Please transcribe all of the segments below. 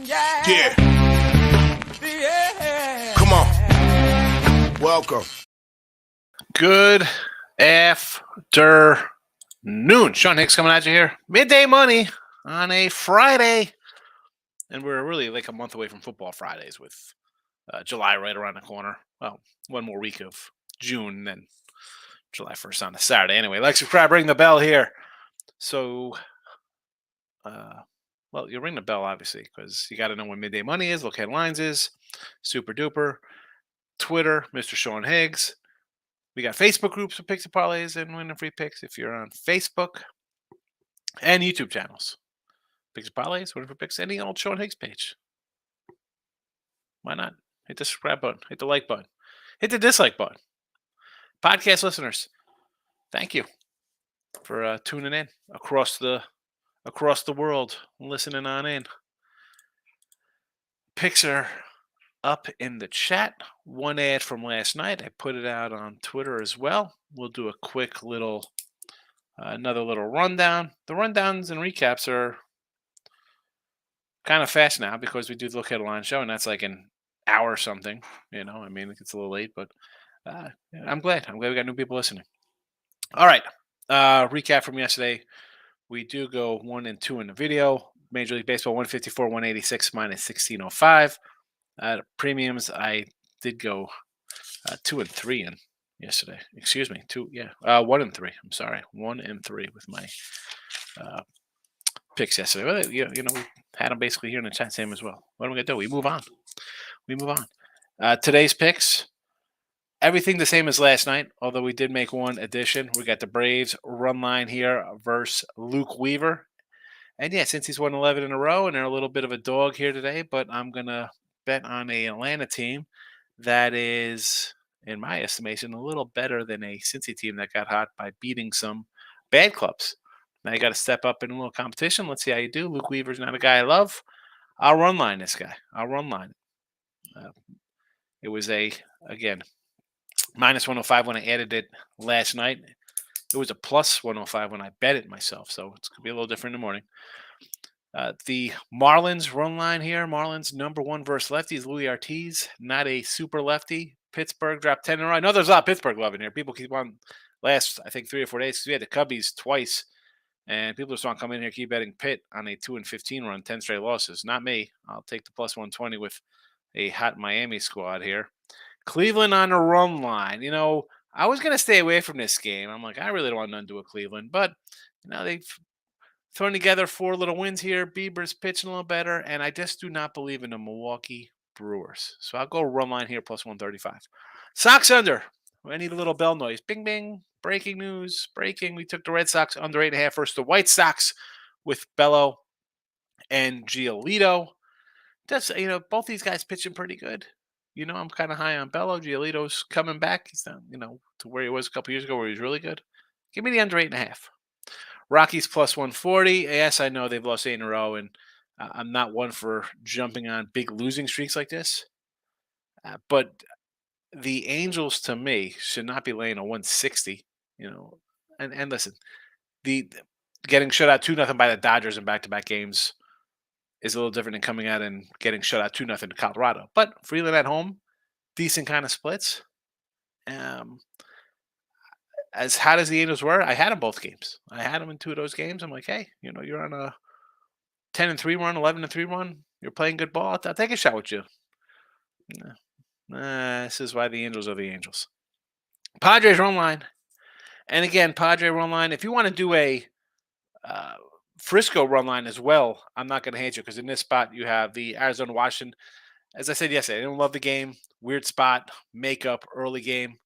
Yeah. Come on. Welcome. Good afternoon. Sean Hicks coming at you here. Midday Money on a Friday. And we're really like a month away from football Fridays with July right around the corner. Well, one more week of June, then July 1st on a Saturday. Anyway, like, subscribe, ring the bell here. So, well, you ring the bell, obviously, because you got to know when Midday Money is, look headlines is, super duper. Twitter, Mr. Sean Higgs. We got Facebook groups for Picks and Parlays and winning free picks if you're on Facebook, and YouTube channels. Picks and Parlays, winning free picks, any old Sean Higgs page. Why not? Hit the subscribe button, hit the like button, hit the dislike button. Podcast listeners, thank you for tuning in across the world, listening on in. Picks are up in the chat. One ad from last night. I put it out on Twitter as well. We'll do a quick little, another little rundown. The rundowns and recaps are kind of fast now because we do the Look Headline show, and that's like an hour or something. You know, I mean, it's a little late, but I'm glad. I'm glad we got new people listening. All right. Recap from yesterday. We do go 1 and 2 in the video. Major League Baseball 154, 186 minus 1605. Premiums, I did go 2 and 3 in yesterday. Excuse me, 1 and 3. I'm sorry, 1 and 3 with my picks yesterday. Well, you know, we had them basically here in the chat, same as well. What am I gonna do? We move on. Today's picks, everything the same as last night, although we did make one addition. We got the Braves run line here versus Luke Weaver. And yeah, since he's won 11 in a row and they're a little bit of a dog here today, but I'm going to bet on an Atlanta team that is, in my estimation, a little better than a Cincy team that got hot by beating some bad clubs. Now you got to step up in a little competition. Let's see how you do. Luke Weaver's not a guy I love. I'll run line this guy. It was again, minus 105 when I added it last night. It was a plus 105 when I bet it myself, so it's going to be a little different in the morning. The Marlins run line here. Marlins number 1 versus lefties. Louis Ortiz, not a super lefty. Pittsburgh dropped 10 in a row. I know there's a lot of Pittsburgh love in here. People keep on last, I think, 3 or 4 days because we had the Cubbies twice, and people just want to come in here keep betting Pitt on a 2 and 15 run, 10 straight losses. Not me. I'll take the plus 120 with a hot Miami squad here. Cleveland on the run line. You know, I was going to stay away from this game. I'm like, I really don't want nothing to do with Cleveland. But, you know, they've thrown together 4 little wins here. Bieber's pitching a little better. And I just do not believe in the Milwaukee Brewers. So I'll go run line here, plus 135. Sox under. I need a little bell noise. Bing, bing. Breaking news. Breaking. We took the Red Sox under 8.5 versus the White Sox with Bello and Giolito. That's, you know, both these guys pitching pretty good. You know, I'm kind of high on Bello. Giolito's coming back. He's not, you know, to where he was a couple years ago where he was really good. Give me the under 8.5. Rockies plus 140. Yes, I know they've lost 8 in a row, and I'm not one for jumping on big losing streaks like this. But the Angels, to me, should not be laying a 160. You know, and listen, the getting shut out 2-0 by the Dodgers in back-to-back games is a little different than coming out and getting shut out 2-0 to Colorado. But Freeland at home, decent kind of splits. As hot as the Angels were, I had them both games. I had them in 2 of those games. I'm like, hey, you know, you're on a 10-3 run, 11-3 run. You're playing good ball. I'll take a shot with you. This is why the Angels are the Angels. Padres run line. And again, Padre run line. If you want to do a Frisco run line as well, I'm not going to hate you because in this spot you have the Arizona Washington. As I said yesterday, I didn't love the game. Weird spot, makeup, early game.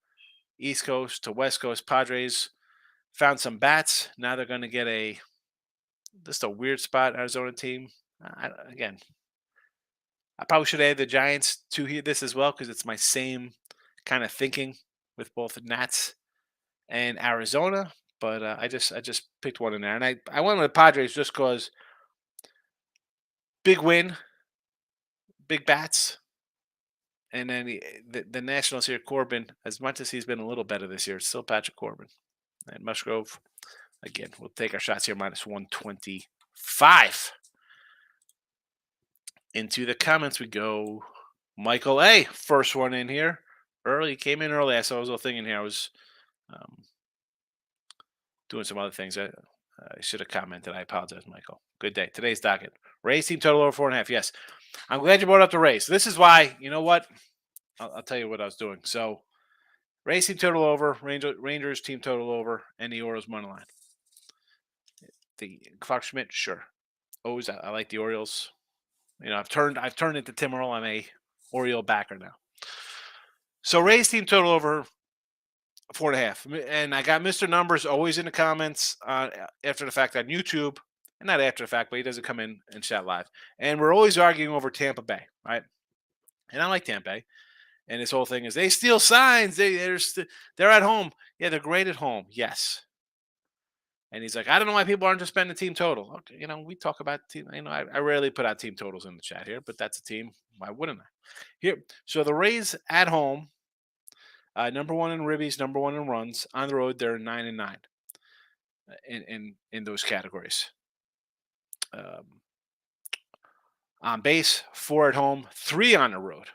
East Coast to West Coast. Padres found some bats. Now they're going to get just a weird spot Arizona team. Again, I probably should add the Giants to this as well because it's my same kind of thinking with both the Nats and Arizona. But I just picked one in there, and I went with the Padres just because big win, big bats, and then the Nationals here, Corbin. As much as he's been a little better this year, it's still Patrick Corbin. And Musgrove, again, we'll take our shots here minus 125. Into the comments we go. Michael A, first one in here. Early, came in early. I saw his little thing in here. I was um, doing some other things. I should have commented. I apologize, Michael. Good day. Today's docket. Rays team total over 4.5. Yes. I'm glad you brought up the Rays. This is why, you know what? I'll tell you what I was doing. So, Rays team total over, Rangers team total over, and the Orioles money line. The Clark Schmidt, sure. Always, I like the Orioles. You know, I've turned into Tim Earl. I'm a Oriole backer now. So Rays team total over 4.5, and I got Mr. Numbers always in the comments after the fact on YouTube, and not after the fact, but he doesn't come in and chat live. And we're always arguing over Tampa Bay, right? And I like Tampa Bay. And his whole thing is they steal signs. They're at home. Yeah, they're great at home. Yes. And he's like, I don't know why people aren't just spending team total. Okay, you know, we talk about team. You know, I rarely put out team totals in the chat here, but that's a team. Why wouldn't I? Here, so the Rays at home, number one in ribbies, number one in runs. On the road, they're 9-9 in those categories. On base, 4 at home, 3 on the road.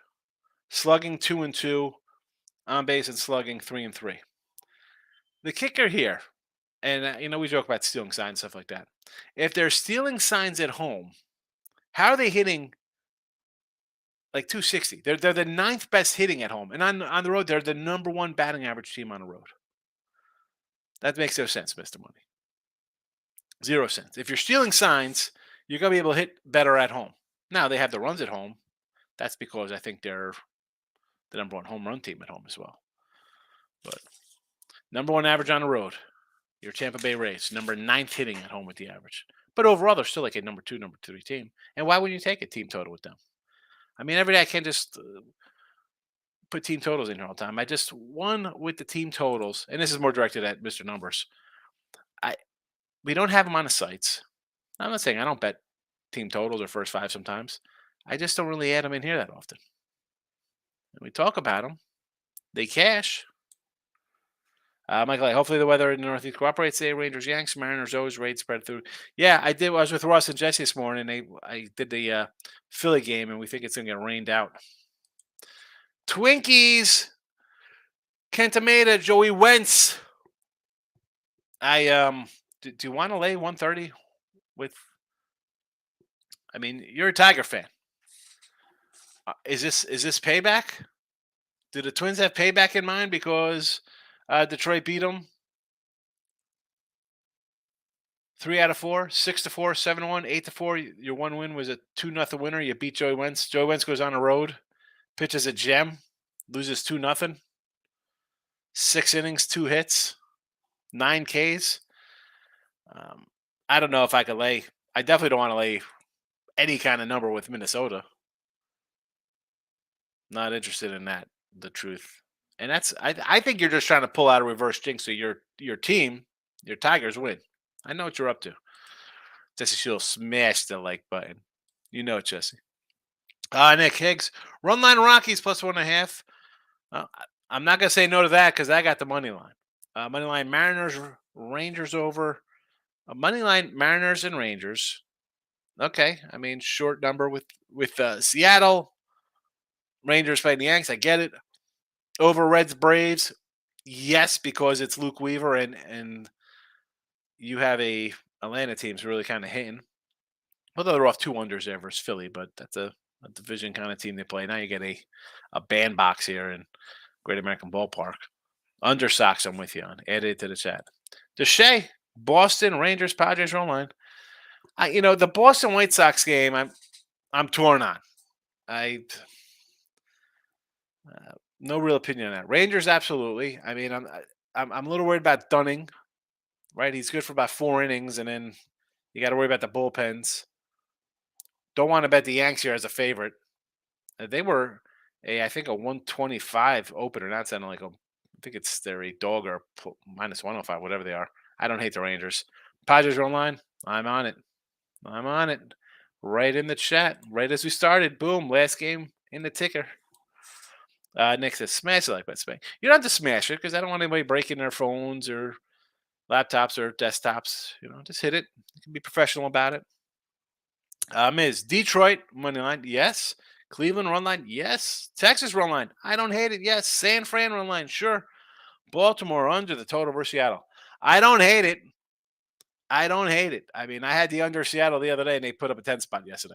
Slugging 2-2, on base and slugging 3-3. The kicker here, and you know we joke about stealing signs and stuff like that. If they're stealing signs at home, how are they hitting like 260? They're the 9th best hitting at home, and on the road they're the number 1 batting average team on the road. That makes no sense, Mr. Money. 0 sense. If you're stealing signs, you're gonna be able to hit better at home. Now they have the runs at home. That's because I think they're the number 1 home run team at home as well. But number 1 average on the road. Your Tampa Bay Rays, number 9th hitting at home with the average. But overall, they're still like a number 2, number 3 team. And why wouldn't you take a team total with them? I mean, every day I can't just put team totals in here all the time. I just won with the team totals, and this is more directed at Mr. Numbers. We don't have them on the sites. I'm not saying I don't bet team totals or first 5 sometimes. I just don't really add them in here that often. And we talk about them. They cash. Michael, hopefully the weather in the Northeast cooperates today. Rangers, Yanks, Mariners, O's, Rays spread through. Yeah, I did. I was with Ross and Jesse this morning. I did the Philly game, and we think it's going to get rained out. Twinkies, Kentameda, Joey Wentz. Do you want to lay 130 with? I mean, you're a Tiger fan. Is this payback? Do the Twins have payback in mind because Detroit beat them 3 out of 4, 6-4, 7-1, 8-4. Your one win was a 2-0 winner. You beat Joey Wentz. Joey Wentz goes on the road, pitches a gem, loses 2-0. 6 innings, 2 hits, 9 Ks. I don't know if I could lay. I definitely don't want to lay any kind of number with Minnesota. Not interested in that. The truth, and that's. I think you're just trying to pull out a reverse jinx so your team, your Tigers win. I know what you're up to. Jesse Shields smashed the like button. You know it, Jesse. Nick Higgs, run line Rockies plus 1.5. I'm not gonna say no to that because I got the money line. Money line Mariners, Rangers over. Money line Mariners and Rangers. Okay, I mean short number with Seattle. Rangers playing the Yanks. I get it. Over Reds Braves. Yes, because it's Luke Weaver and you have a Atlanta team's really kind of hitting. Although they're off 2 unders there versus Philly, but that's a division kind of team they play. Now you get a bandbox here in Great American Ballpark. Under Sox, I'm with you on. Add it to the chat. Deshae, Boston, Rangers, Padres, run line. The Boston White Sox game, I'm torn on. No real opinion on that. Rangers, absolutely. I mean, I'm a little worried about Dunning. Right, he's good for about 4 innings, and then you got to worry about the bullpens. Don't want to bet the Yanks here as a favorite. They were I think a 125 opener. Not sounding like I think they're a dog or minus 105, whatever they are. I don't hate the Rangers. Padres run line. I'm on it. Right in the chat. Right as we started. Boom. Last game in the ticker. Nick says, smash it like that. You don't have to smash it because I don't want anybody breaking their phones or laptops or desktops. Just hit it. You can be professional about it. Miz, Detroit money line, yes. Cleveland run line, yes. Texas run line, I don't hate it, yes. San Fran run line, sure. Baltimore under the total versus Seattle. I don't hate it. I don't hate it. I mean, I had the under Seattle the other day, and they put up a 10 spot yesterday.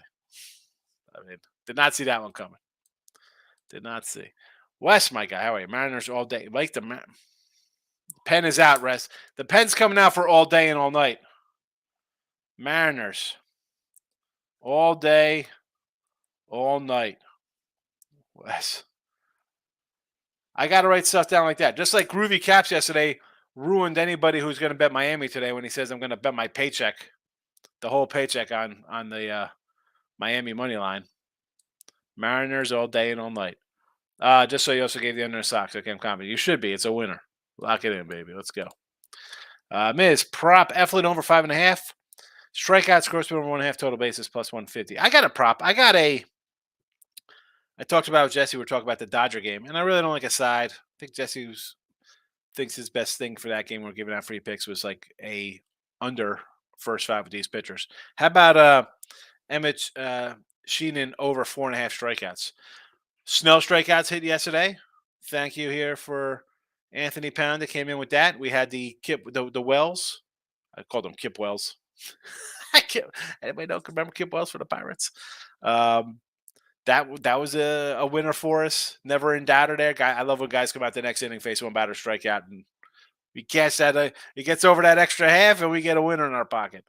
I mean, did not see that one coming. Did not see. Wes, my guy, how are you? Mariners all day. Like the pen is out, rest. The pen's coming out for all day and all night. Mariners all day, all night. Wes. I got to write stuff down like that. Just like Groovy Caps yesterday ruined anybody who's going to bet Miami today when he says I'm going to bet my paycheck, the whole paycheck on the Miami money line. Mariners all day and all night. Just so you also gave the under Sox. Okay, I'm confident. You should be. It's a winner. Lock it in, baby. Let's go. Miz, prop Eflin over 5.5. Strikeouts, gross over 1.5, total bases plus 150. I got a prop. I talked about with Jesse. We're talking about the Dodger game, and I really don't like a side. I think Jesse thinks his best thing for that game we're giving out free picks was like a under first 5 with these pitchers. How about Emmett Sheenan over 4.5 strikeouts? Snell strikeouts hit yesterday. Thank you here for Anthony Pound that came in with that. We had the Wells. I called them Kip Wells. Anybody know? Remember Kip Wells for the Pirates? That was a winner for us. Never in doubt there. I love when guys come out the next inning, face one batter, strike out, and we catch that. It gets over that extra half, and we get a winner in our pocket.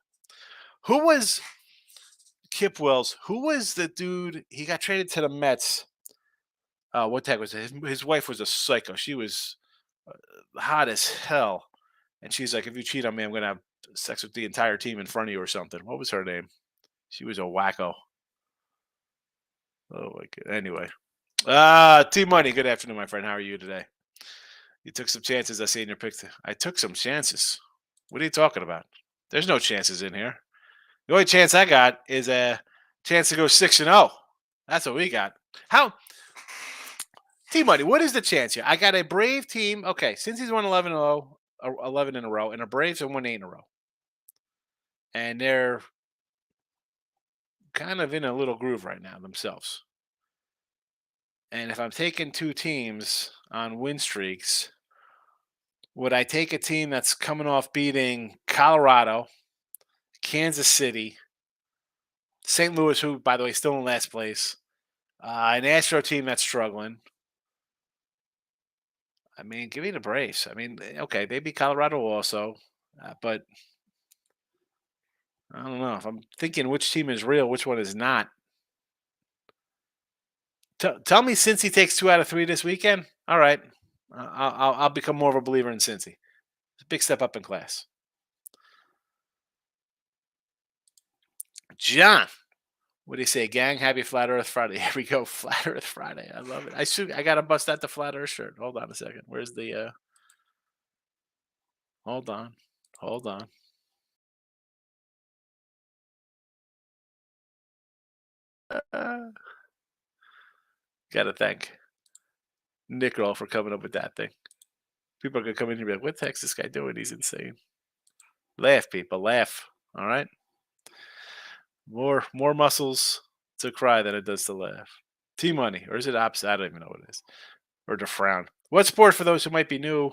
Who was Kip Wells? Who was the dude? He got traded to the Mets. What the heck was it? His wife was a psycho. She was hot as hell, and she's like, "If you cheat on me, I'm gonna have sex with the entire team in front of you or something." What was her name? She was a wacko. Oh my god. Anyway, T Money. Good afternoon, my friend. How are you today? You took some chances. I see in your picture. I took some chances. What are you talking about? There's no chances in here. The only chance I got is a chance to go 6-0. That's what we got. How? T Money, what is the chance here? I got a Brave team. Okay, since he's won 11 in a row, and the Braves have won 8 in a row. And they're kind of in a little groove right now themselves. And if I'm taking 2 teams on win streaks, would I take a team that's coming off beating Colorado, Kansas City, St. Louis, who, by the way, is still in last place, an Astro team that's struggling? I mean, give me the Braves. I mean, okay, they beat Colorado also, but I don't know. If I'm thinking which team is real, which one is not. Tell me Cincy takes 2 out of 3 this weekend. All right. I'll become more of a believer in Cincy. It's a big step up in class. John, what do you say, gang? Happy Flat Earth Friday. Here we go. Flat Earth Friday. I love it. I got to bust out the Flat Earth shirt. Hold on a second. Where's the hold on. Hold on. Got to thank Nick Roll for coming up with that thing. People are going to come in here and be like, what the heck's this guy doing? He's insane. Laugh, people. Laugh. All right? More muscles to cry than it does to laugh. T-Money. Or is it opposite? I don't even know what it is. Or to frown. What sport for those who might be new?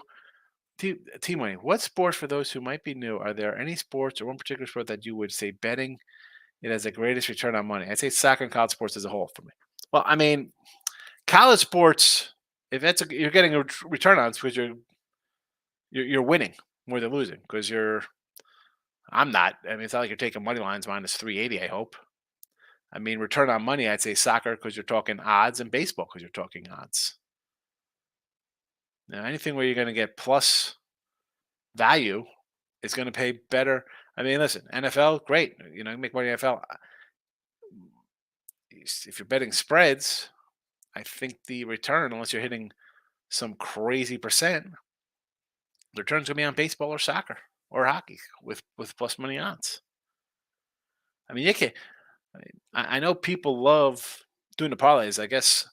T-Money. What sports for those who might be new? Are there any sports or one particular sport that you would say betting it has the greatest return on money? I'd say soccer and college sports as a whole for me. Well, I mean, college sports, if you're getting a return on, it's because you're winning more than losing. Because I'm not. I mean, it's not like you're taking money lines minus 380. I hope. I mean, return on money, I'd say soccer because you're talking odds, and baseball because you're talking odds. Now, anything where you're going to get plus value is going to pay better. I mean, listen, NFL, great. You make money in NFL. If you're betting spreads, I think the return, unless you're hitting some crazy percent, the return's going to be on baseball or soccer or hockey with plus money odds. I mean, I know people love doing the parlays. I guess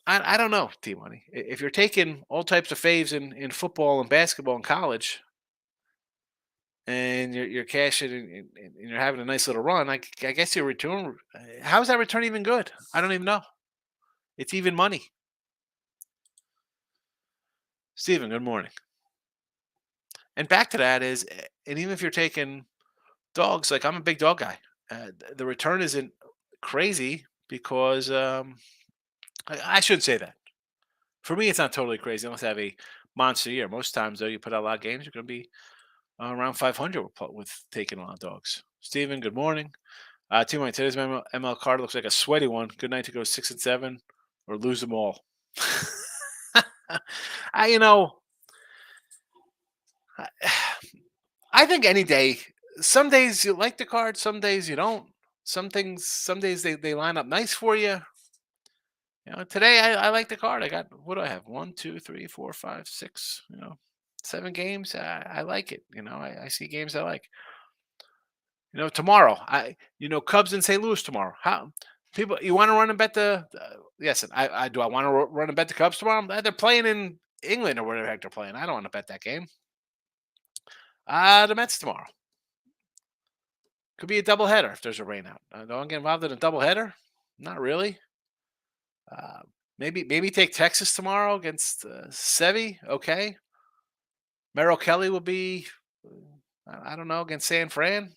I don't know, T-Money. If you're taking all types of faves in football and basketball in college, and you're cashing and you're having a nice little run, I guess your return. How is that return even good? I don't even know. It's even money. Steven, good morning. And back to that is, and even if you're taking dogs, like I'm a big dog guy, the return isn't crazy because I should say that. For me, it's not totally crazy unless I have a monster year. Most times, though, you put out a lot of games, you're going to be around 500 with taking a lot of dogs. Steven, good morning. Team White, today's ML card looks like a sweaty one. Good night to go 6-7 or lose them all. I, you know, I I think any day. Some days you like the card, some days you don't. Some days they line up nice for you. Today I like the card. I got what do I have? One, two, three, four, five, six. 7 games. I like it. I see games I like. Tomorrow Cubs in St. Louis tomorrow. How people you want to run and bet yes, and I do. I want to run and bet the Cubs tomorrow. They're playing in England or whatever the heck they're playing. I don't want to bet that game. The Mets tomorrow. Could be a doubleheader if there's a rain out. Don't get involved in a doubleheader. Not really. Uh, maybe take Texas tomorrow against Sevy. Okay. Merrill Kelly will be, I don't know, against San Fran.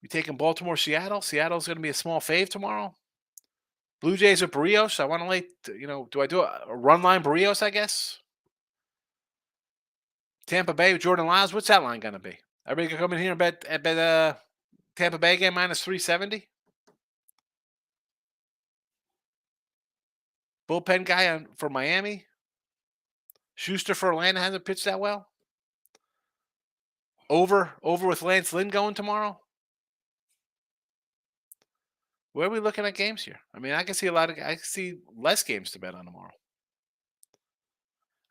You taking Baltimore, Seattle. Seattle's going to be a small fave tomorrow. Blue Jays with Barrios. I want to do I do a run line Barrios, I guess? Tampa Bay with Jordan Lyles. What's that line going to be? Everybody can come in here and bet Tampa Bay game minus 370. Bullpen guy for Miami. Schuster for Atlanta hasn't pitched that well. Over with Lance Lynn going tomorrow. Where are we looking at games here? I mean, I can see less games to bet on tomorrow.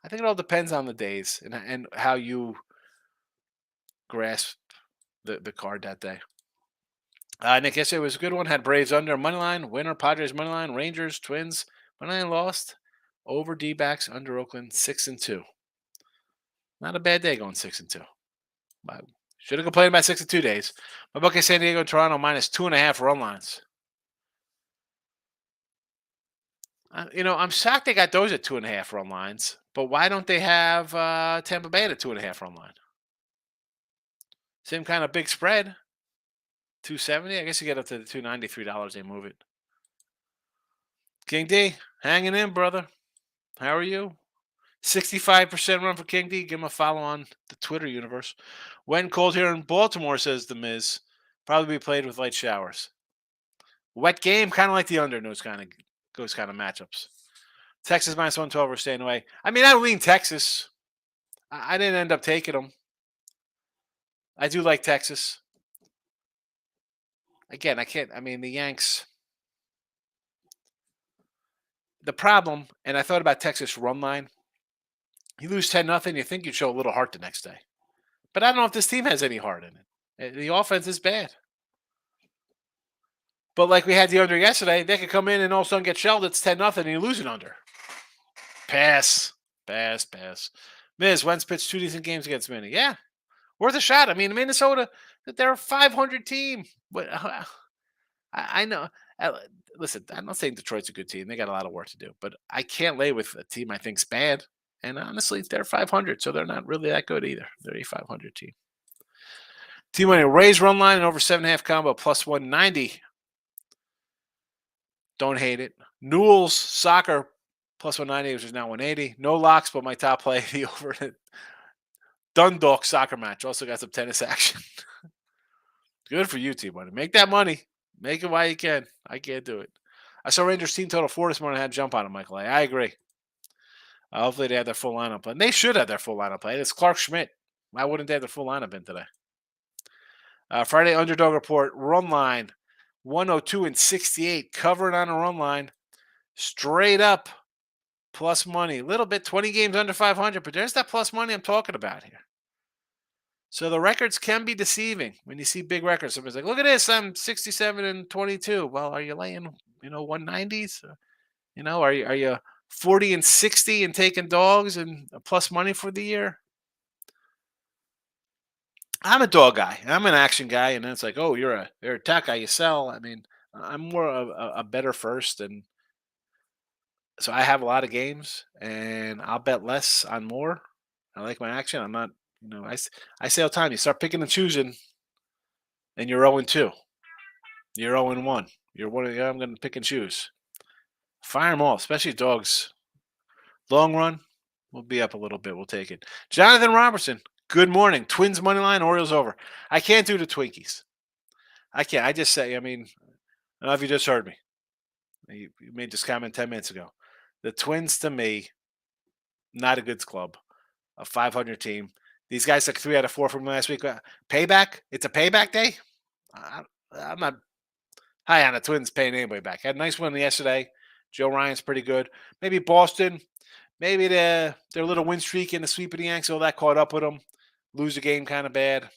I think it all depends on the days and how you grasp the card that day. Nick, yesterday was a good one. Had Braves under money line, winner, Padres money line, Rangers, Twins money line lost, over D-backs under Oakland 6-2. Not a bad day going 6-2. Should have complained about 6-2 days. My book is San Diego and Toronto minus 2.5 run lines. I'm shocked they got those at 2.5 run lines, but why don't they have Tampa Bay at a 2.5 run line? Same kind of big spread. 270. I guess you get up to the $293. They move it. King D, hanging in, brother. How are you? 65% run for King D. Give him a follow on the Twitter universe. When cold here in Baltimore, says the Miz, probably be played with light showers. Wet game, kind of like the under those kind of matchups. Texas minus 112 or staying away. I mean, I lean Texas. I didn't end up taking them. I do like Texas. Again, I can't. I mean, the Yanks. The problem, and I thought about Texas run line. You lose 10-0, you think you'd show a little heart the next day. But I don't know if this team has any heart in it. The offense is bad. But like we had the under yesterday, they could come in and all of a sudden get shelled. It's 10-0 and you lose it under. Pass. Miz, Wentz pitched 2 decent games against Minnie. Yeah, worth a shot. I mean, Minnesota, they're a 500 team. But I know. Listen, I'm not saying Detroit's a good team. They got a lot of work to do. But I can't lay with a team I think's bad. And honestly, they're 500, so they're not really that good either. They're a 500 team. Team winning Rays run line and over 7.5 combo plus 190. Don't hate it. Newell's soccer plus 190, which is now 180. No locks, but my top play, the over Dundalk soccer match. Also got some tennis action. Good for you, team money. Make that money. Make it while you can. I can't do it. I saw Rangers team total 4 this morning. I had to jump on it, Michael. I agree. Hopefully they have their full lineup. And they should have their full lineup play. It's Clark Schmidt. Why wouldn't they have their full lineup in today? Friday underdog report. Run line 102-68. Covering on a run line. Straight up plus money. A little bit. 20 games under 500. But there's that plus money I'm talking about here. So the records can be deceiving when you see big records. Somebody's like, look at this. I'm 67-22. Well, are you laying, 190s? Are you 40-60 and taking dogs and plus money for the year? I'm a dog guy. I'm an action guy, and then it's like, oh, you're a tech guy. You sell. I mean, I'm more of a better first, and so I have a lot of games, and I'll bet less on more. I like my action. I'm not, I say all the time, you start picking and choosing, and you're 0-2. You're 0-1. You're one of the, I'm going to pick and choose. Fire them all, especially dogs. Long run, we'll be up a little bit. We'll take it. Jonathan Robertson, good morning. Twins money line, Orioles over. I can't do the Twinkies. I can't. I just say, I mean, I don't know if you just heard me. You made this comment 10 minutes ago. The Twins, to me, not a good club. A 500 team. These guys took 3 out of 4 from last week. Payback? It's a payback day? I, I'm not high on the Twins paying anybody back. Had a nice win yesterday. Joe Ryan's pretty good. Maybe Boston. Maybe their little win streak in the sweep of the Yanks, all that caught up with them. Lose the game kind of bad.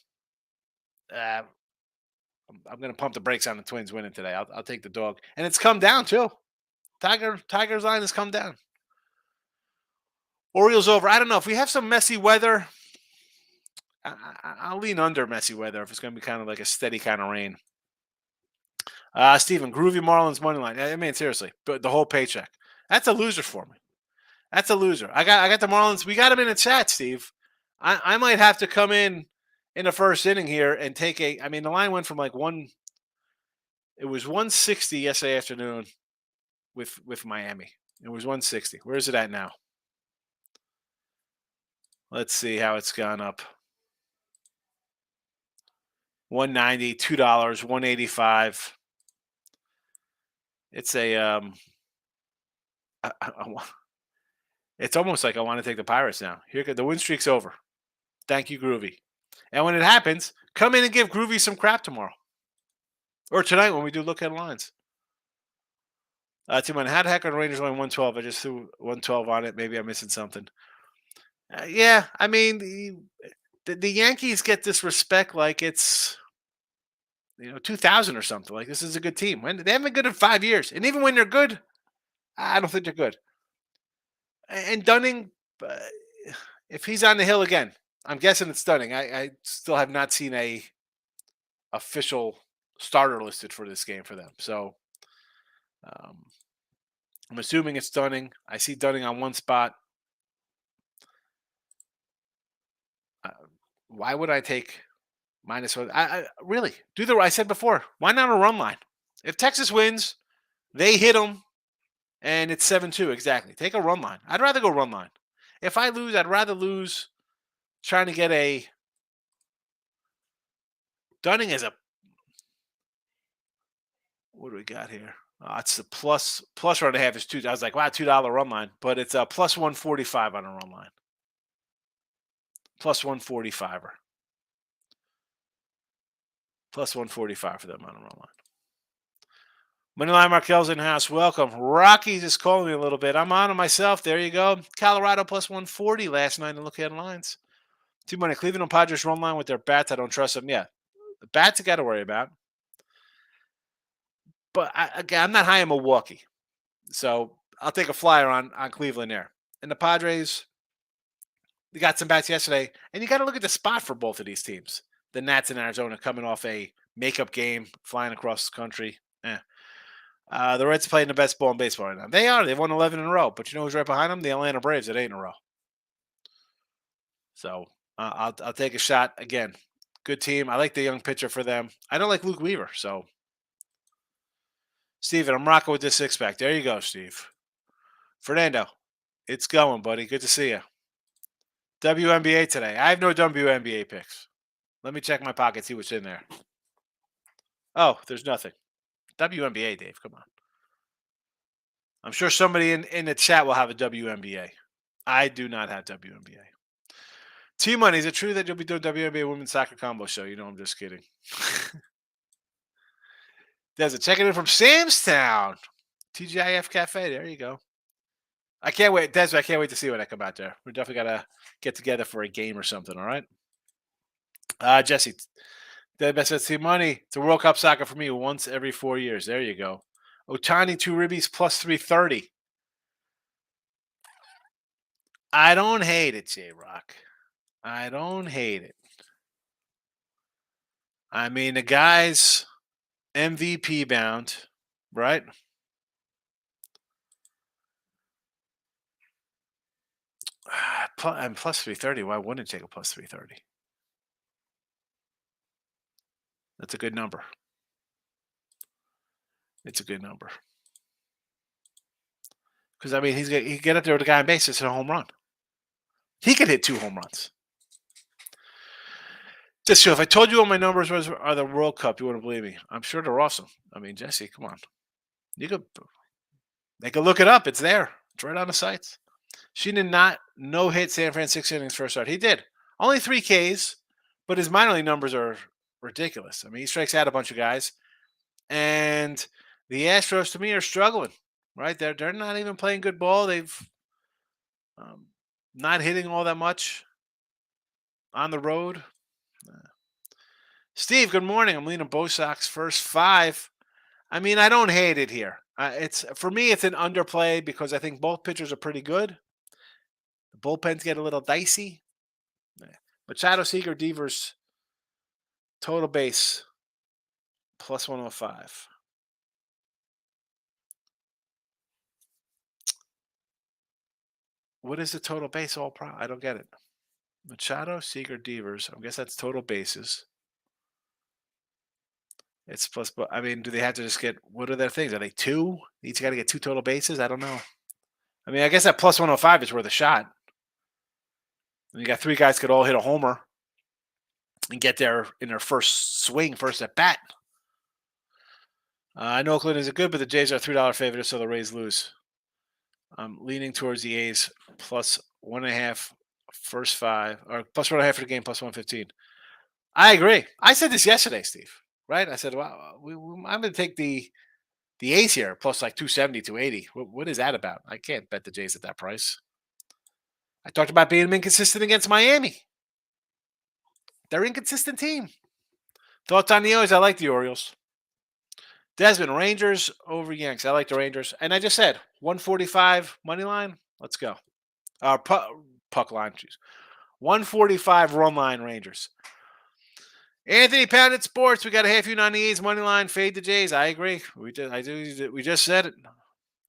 Uh, I'm going to pump the brakes on the Twins winning today. I'll take the dog. And it's come down, too. Tiger's line has come down. Orioles over. I don't know. If we have some messy weather, I'll lean under messy weather if it's going to be kind of like a steady kind of rain. Steven, Groovy Marlins money line. I mean, seriously, but the whole paycheck. That's a loser for me. That's a loser. I got the Marlins. We got them in the chat, Steve. I might have to come in the first inning here and take a. I mean, the line went from like one. It was 160 yesterday afternoon with Miami. It was 160. Where is it at now? Let's see how it's gone up. 190, $2, 185. It's a it's almost like I want to take the Pirates now. Here, the win streak's over. Thank you, Groovy. And when it happens, come in and give Groovy some crap tomorrow. Or tonight when we do look at lines. How the heck are the Rangers only 112? I just threw 112 on it. Maybe I'm missing something. Yeah, I mean, the Yankees get this respect like it's 2000 or something. Like this is a good team. When they haven't been good in 5 years, and even when they're good, I don't think they're good. And Dunning, if he's on the hill again, I'm guessing it's Dunning. I still have not seen a official starter listed for this game for them. So I'm assuming it's Dunning. I see Dunning on one spot. Why would I take -1? I really do the. I said before. Why not a run line? If Texas wins, they hit them, and it's 7-2 exactly. Take a run line. I'd rather go run line. If I lose, I'd rather lose trying to get a. Dunning is a. What do we got here? It's the plus run and a half is 2. I was like, wow, $2 run line, but it's a plus 145 on a run line. Plus 145er. Plus 145 for them on a run line. Moneyline Markel's in house. Welcome. Rocky's just calling me a little bit. I'm on it myself. There you go. Colorado plus 140 last night and look at lines. Too money. Cleveland and Padres run line with their bats. I don't trust them. Yeah. The bats I got to worry about. But again, I'm not high in Milwaukee. So I'll take a flyer on Cleveland there. And the Padres, they got some bats yesterday. And you got to look at the spot for both of these teams. The Nats in Arizona coming off a makeup game, flying across the country. The Reds playing the best ball in baseball right now. They are. They've won 11 in a row. But you know who's right behind them? The Atlanta Braves at 8 in a row. So I'll take a shot again. Good team. I like the young pitcher for them. I don't like Luke Weaver. So, Steven, I'm rocking with this 6-pack. There you go, Steve. Fernando, it's going, buddy. Good to see you. WNBA today. I have no WNBA picks. Let me check my pocket, see what's in there. Oh, there's nothing. WNBA, Dave. Come on. I'm sure somebody in the chat will have a WNBA. I do not have WNBA. T-Money, is it true that you'll be doing WNBA Women's Soccer Combo Show? You know, I'm just kidding. There's a checking in from Samstown. TGIF Cafe. There you go. I can't wait. Desmond, I can't wait to see when I come out there. We're definitely got to get together for a game or something, all right? Jesse, the best T-Money. It's a World Cup soccer for me once every 4 years. There you go. Otani, 2 ribbies, plus 330. I don't hate it, J-Rock. I don't hate it. I mean, the guy's MVP bound, right? And plus 330. Why wouldn't it take a plus 330? That's a good number. It's a good number. Because I mean, he get up there with a guy on base. It's a home run. He could hit 2 home runs. Just so if I told you what my numbers was are the World Cup, you wouldn't believe me. I'm sure they're awesome. I mean, Jesse, come on. You could they could look it up. It's there. It's right on the sites. She did not no hit San Francisco innings first start. He did. Only 3 Ks, but his minor league numbers are ridiculous. I mean, he strikes out a bunch of guys. And the Astros to me are struggling. Right? They're not even playing good ball. They've um, not hitting all that much on the road. Steve, good morning. I'm leaning Bo Sox first 5. I mean, I don't hate it here. It's for me, it's an underplay because I think both pitchers are pretty good. The bullpens get a little dicey. Machado, Seager, Devers, total base plus 105. What is the total base all pro? I don't get it. Machado, Seager, Devers. I guess that's total bases. It's plus, but I mean, do they have to just get what are their things? Are they 2? Each got to get 2 total bases? I don't know. I mean, I guess that plus 105 is worth a shot. And you got 3 guys could all hit a homer and get there in their first swing, first at bat. I know Oakland is good, but the Jays are a $3 favorite, so the Rays lose. I'm leaning towards the A's plus 1.5 first 5, or plus 1.5 for the game, plus 115. I agree. I said this yesterday, Steve. Right? I said, well, I'm going to take the A's here plus like 270, 280. What is that about? I can't bet the Jays at that price. I talked about being inconsistent against Miami. They're an inconsistent team. Thoughts on the O's? I like the Orioles. Desmond, Rangers over Yanks. I like the Rangers. And I just said 145 money line. Let's go. Puck line. Geez. 145 run line Rangers. Anthony Pounded Sports. We got a half unit on the A's money line. Fade the Jays. I agree. We just said it.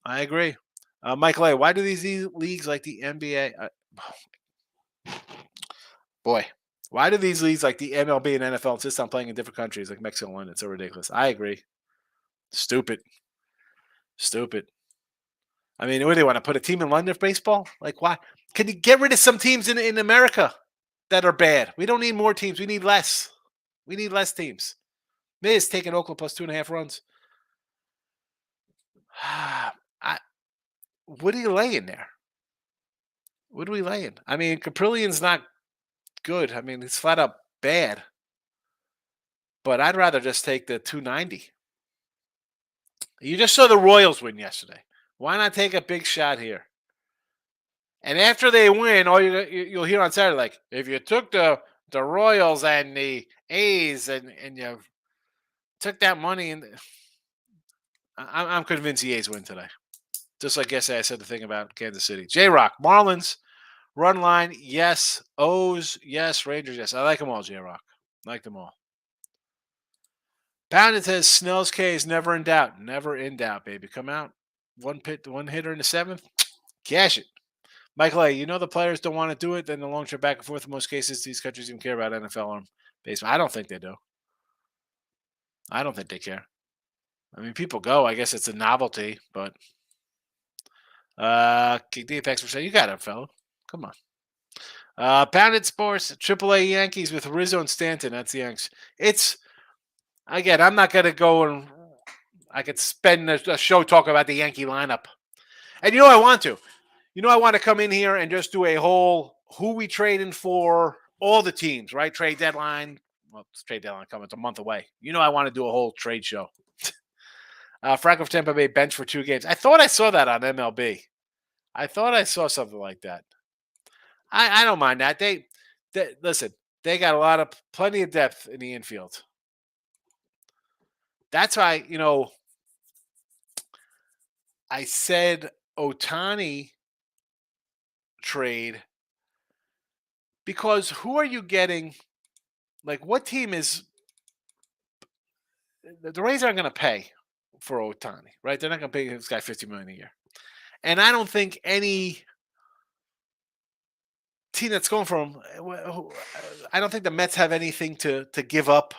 I agree. Michael A. Why do these leagues like the NBA? Boy, why do these leagues like the MLB and NFL insist on playing in different countries like Mexico and London? It's so ridiculous. I agree. Stupid. I mean, what do they want to put a team in London for baseball? Like, why? Can you get rid of some teams in America that are bad? We don't need more teams. We need less. We need less teams. Miz taking Oakland plus 2.5 runs. What are you laying there? What are we laying? I mean, Caprillian's not good. I mean, it's flat up bad. But I'd rather just take the 290. You just saw the Royals win yesterday. Why not take a big shot here? And after they win, all you'll hear on Saturday, like, if you took the Royals and the A's and you took that money, and I'm convinced the A's win today. Just like yesterday, I said the thing about Kansas City. J-Rock, Marlins, run line, yes. O's, yes. Rangers, yes. I like them all, J-Rock. I like them all. Pounded says Snell's K is never in doubt. Never in doubt, baby. Come out. One hitter in the 7th. Cash it. Michael A., you know the players don't want to do it, then the long trip back and forth. In most cases, these countries even care about NFL or baseball. I don't think they do. I don't think they care. I mean, people go. I guess it's a novelty, but Apex saying you got it, fellow. Come on. Pounded Sports, AAA Yankees with Rizzo and Stanton. That's the Yanks. It's again. I'm not gonna go and I could spend a show talking about the Yankee lineup, and I want to. I want to come in here and just do a whole who we trading for, all the teams, right? Trade deadline. Well, trade deadline coming. It's a month away. I want to do a whole trade show. Franco of Tampa Bay bench for 2 games. I thought I saw that on MLB. I thought I saw something like that. I don't mind that. They listen. They got plenty of depth in the infield. That's why I said Ohtani trade because who are you getting? Like, what team is the Rays aren't going to pay for Otani, right? They're not going to pay this guy $50 million a year, and I don't think any team that's going for him. I don't think the Mets have anything to give up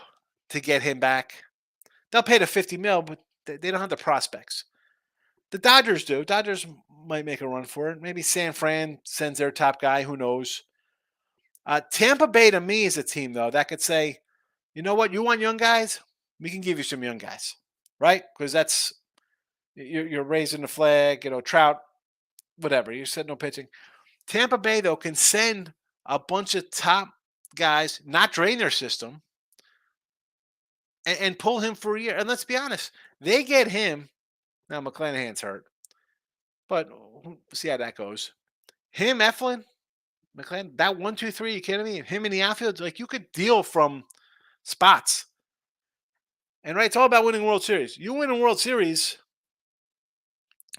to get him back. They'll pay the $50 million, but they don't have the prospects. The Dodgers do. Dodgers might make a run for it. Maybe San Fran sends their top guy. Who knows? Tampa Bay to me is a team though that could say, you know what, you want young guys? We can give you some young guys, right? Because that's you're raising the flag. Trout, whatever. You said no pitching. Tampa Bay though can send a bunch of top guys, not drain their system, and pull him for a year. And let's be honest, they get him. Now McClanahan's hurt, but we'll see how that goes. Him, Eflin, McClanahan, that 1, 2, 3. You kidding me? Him in the outfield, like you could deal from spots. And right, it's all about winning World Series. You win a World Series,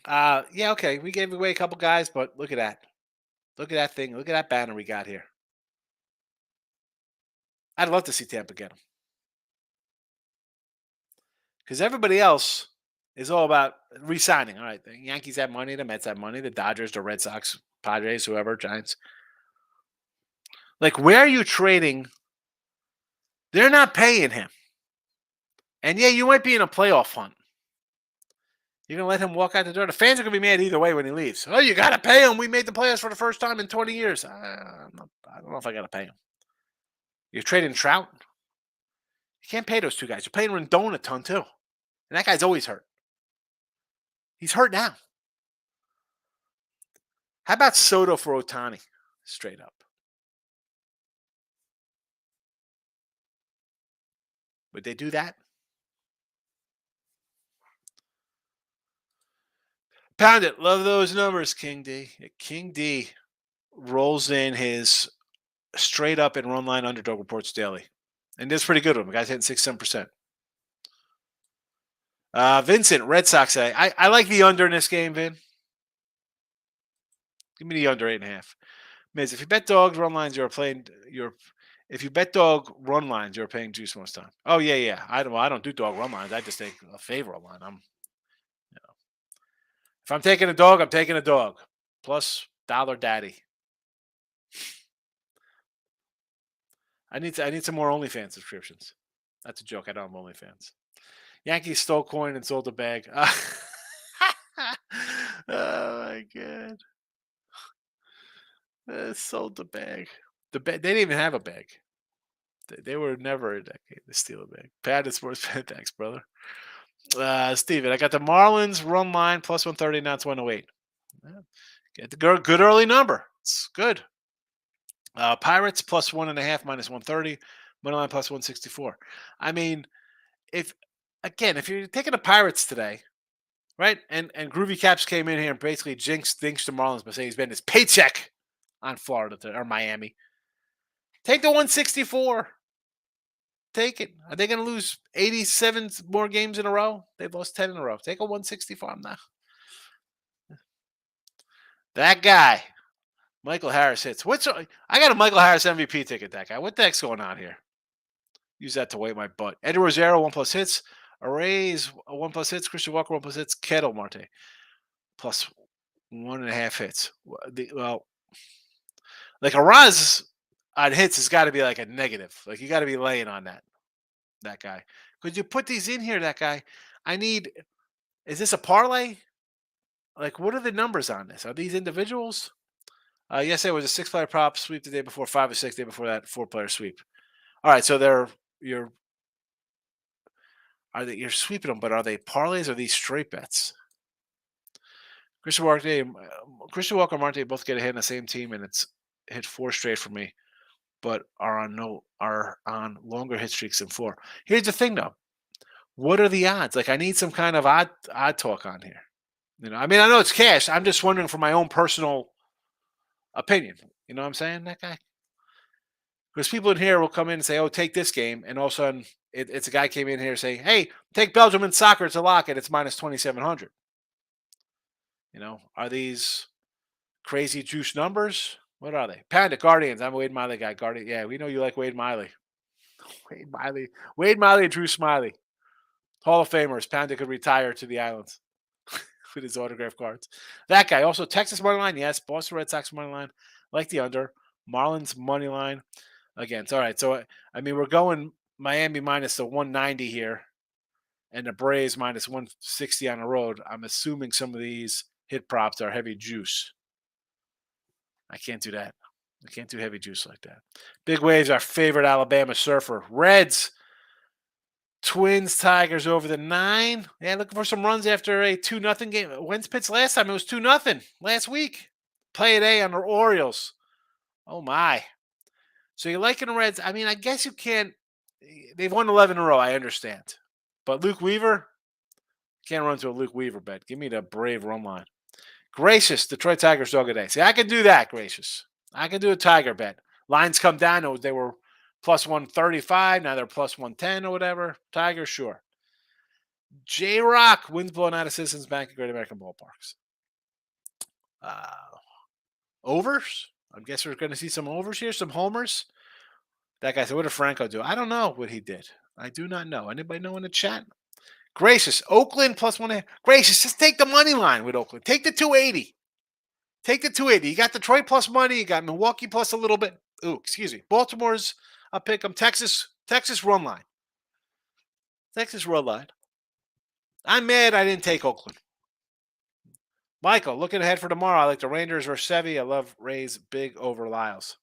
yeah, okay. We gave away a couple guys, but look at that. Look at that thing. Look at that banner we got here. I'd love to see Tampa get him. Because everybody else is all about re-signing. All right, the Yankees have money, the Mets have money, the Dodgers, the Red Sox, Padres, whoever, Giants. Like, where are you trading? They're not paying him. And yeah, you might be in a playoff hunt. You're going to let him walk out the door. The fans are going to be mad either way when he leaves. Oh, you got to pay him. We made the playoffs for the first time in 20 years. I don't know if I got to pay him. You're trading Trout. You can't pay those two guys. You're paying Rendon a ton too. And that guy's always hurt. He's hurt now. How about Soto for Otani? Straight up. Would they do that? Pound it. Love those numbers, King D. King D rolls in his straight up and run line underdog reports daily. And that's pretty good with him. The guy's hitting 6-7%. Vincent, Red Sox. I like the under in this game, Vin. Give me the under 8.5. Miz, if you bet dogs run lines, if you bet dog run lines, you're paying juice most time. Oh yeah. I don't do dog run lines. I just take a favorite line. If I'm taking a dog, I'm taking a dog. Plus dollar daddy. I need some more OnlyFans subscriptions. That's a joke. I don't have OnlyFans. Yankees stole coin and sold a bag. Oh my god. Sold the bag. They didn't even have a bag. They were never a decade to steal a bag. Padded sports bet. Thanks, brother. Steven, I got the Marlins run line plus 130. Now it's 108. Get the good early number. It's good. Pirates plus 1.5 minus 130. Money line plus 164. I mean, if you're taking the Pirates today, right? And Groovy Caps came in here and basically dinked the Marlins by saying he's been his paycheck on Florida or Miami. Take the 164. Take it. Are they going to lose 87 more games in a row? They've lost 10 in a row. Take a 164. I'm not. That guy, Michael Harris hits. I got a Michael Harris MVP ticket, that guy. What the heck's going on here? Use that to wipe my butt. Eddie Rosario, 1+ hits. Arrays, 1+ hits. Christian Walker, 1+ hits. Kettle Marte, plus 1.5 hits. Well, like Araz on hits has got to be like a negative. Like you got to be laying on that guy. Could you put these in here, that guy? Is this a parlay? Like, what are the numbers on this? Are these individuals? Yes, it was a 6-player prop sweep the day before, 5 or 6 day before that, 4-player sweep. All right, so you're sweeping them, but are they parlays or these straight bets? Christian Walker, and Marte both get a hit on the same team, and it's hit 4 straight for me, but are on longer hit streaks than 4. Here's the thing, though. What are the odds? Like, I need some kind of odd talk on here. I mean, I know it's cash. I'm just wondering for my own personal opinion. You know what I'm saying, that guy? Because people in here will come in and say, oh, take this game. And all of a sudden, it's a guy came in here saying, hey, take Belgium in soccer. It's a lock it. It's minus 2,700. Are these crazy juice numbers? What are they? Panda, Guardians. I'm a Wade Miley guy. Guardian. Yeah, we know you like Wade Miley. Wade Miley and Drew Smiley. Hall of Famers. Pounded could retire to the islands with his autograph cards. That guy. Also, Texas money line. Yes. Boston Red Sox money line. Like the under. Marlins money line. Again, it's all right. So, I mean, we're going Miami minus the 190 here and the Braves minus 160 on the road. I'm assuming some of these hit props are heavy juice. I can't do that. I can't do heavy juice like that. Big Waves, our favorite Alabama surfer. Reds, Twins, Tigers over the 9. Yeah, looking for some runs after a 2-0 game. When's pitch last time? It was 2-0 last week. Play it A on the Orioles. Oh, my. So you're liking the Reds. I mean, I guess you can't. They've won 11 in a row. I understand. But Luke Weaver, can't run to a Luke Weaver bet. Give me the Brave run line. Gracious, Detroit Tigers dog a day. See, I can do that, Gracious. I can do a Tiger bet. Lines come down. They were plus 135. Now they're plus 110 or whatever. Tigers, sure. J-Rock wins blown out of Citizens Bank at Great American Ballparks. Overs? I guess we're going to see some overs here, some homers. That guy said, what did Franco do? I don't know what he did. I do not know. Anybody know in the chat? Gracious, Oakland plus 1. Gracious, just take the money line with Oakland. Take the 280. Take the 280. You got Detroit plus money. You got Milwaukee plus a little bit. Ooh, excuse me. Baltimore's a pick 'em. Texas run line. Texas run line. I'm mad I didn't take Oakland. Michael, looking ahead for tomorrow. I like the Rangers or Sevy. I love Rays big over Lyles.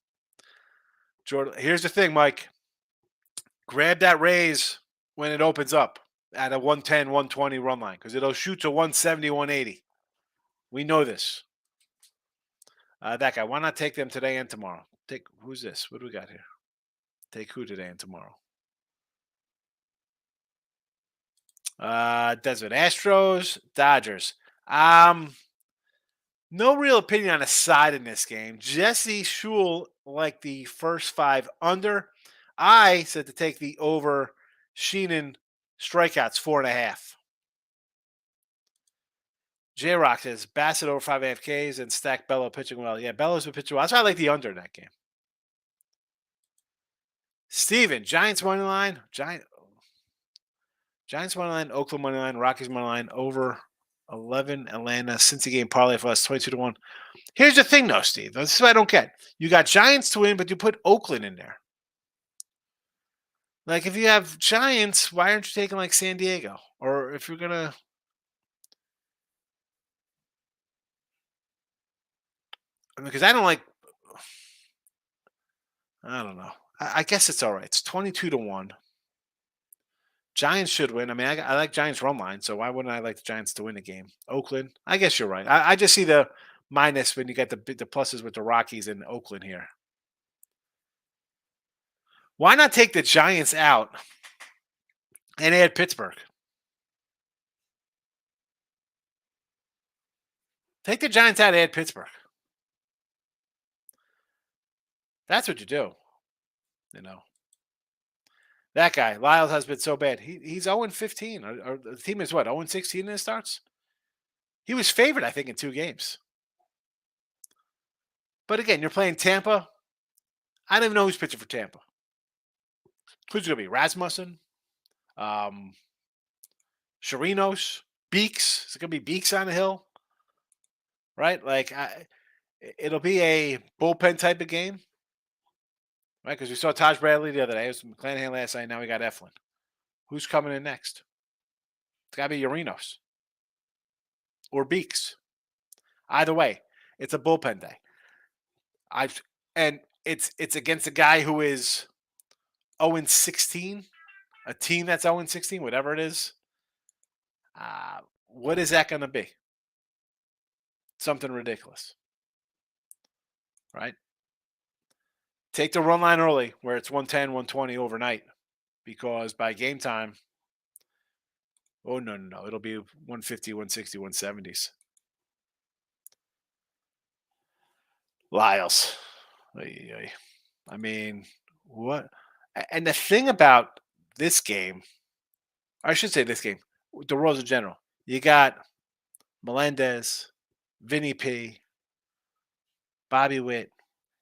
Jordan, here's the thing, Mike. Grab that Rays when it opens up at a 110, 120 run line because it'll shoot to 170, 180. We know this. That guy. Why not take them today and tomorrow? Who's this? What do we got here? Take who today and tomorrow? Desert Astros, Dodgers. No real opinion on a side in this game. Jesse Shule like the first 5 under. I said to take the over Sheenan strikeouts 4.5. J-Rock says Bassett over 5.5 Ks and Stack Bello pitching well. Yeah, Bello's been pitching well. That's why I like the under in that game. Steven, Giants money line. Giants money line, Oakland money line, Rockies money line over 11 Atlanta. Cincy game parlay for us 22-1. Here's the thing, though, Steve. This is what I don't get. You got Giants to win, but you put Oakland in there. Like, if you have Giants, why aren't you taking, like, San Diego? Or if you're going to... Because I don't like... I don't know. I guess it's all right. It's 22-1. Giants should win. I mean, I like Giants run line, so why wouldn't I like the Giants to win a game? Oakland, I guess you're right. I just see the minus when you get the pluses with the Rockies and Oakland here. Why not take the Giants out and add Pittsburgh? Take the Giants out and add Pittsburgh. That's what you do. You know. That guy, Lyles, has been so bad. He's 0-15. Or the team is what, 0-16 in his starts? He was favored, I think, in 2 games. But again, you're playing Tampa. I don't even know who's pitching for Tampa. Who's going to be? Rasmussen? Chirinos? Beeks? Is it going to be Beeks on the hill? Right? Like, it'll be a bullpen type of game. Right? Because we saw Taj Bradley the other day. It was McClanahan last night. Now we got Eflin. Who's coming in next? It's got to be Urinos or Beeks. Either way, it's a bullpen day. And it's against a guy who is 0-16, a team that's 0-16, whatever it is. What is that going to be? Something ridiculous, right? Take the run line early where it's 110, 120 overnight, because by game time, oh, no. It'll be 150, 160, 170s. Lyles. I mean, what? And the thing about this game, I should say this game, the Royals in general, you got Melendez, Vinny P, Bobby Witt.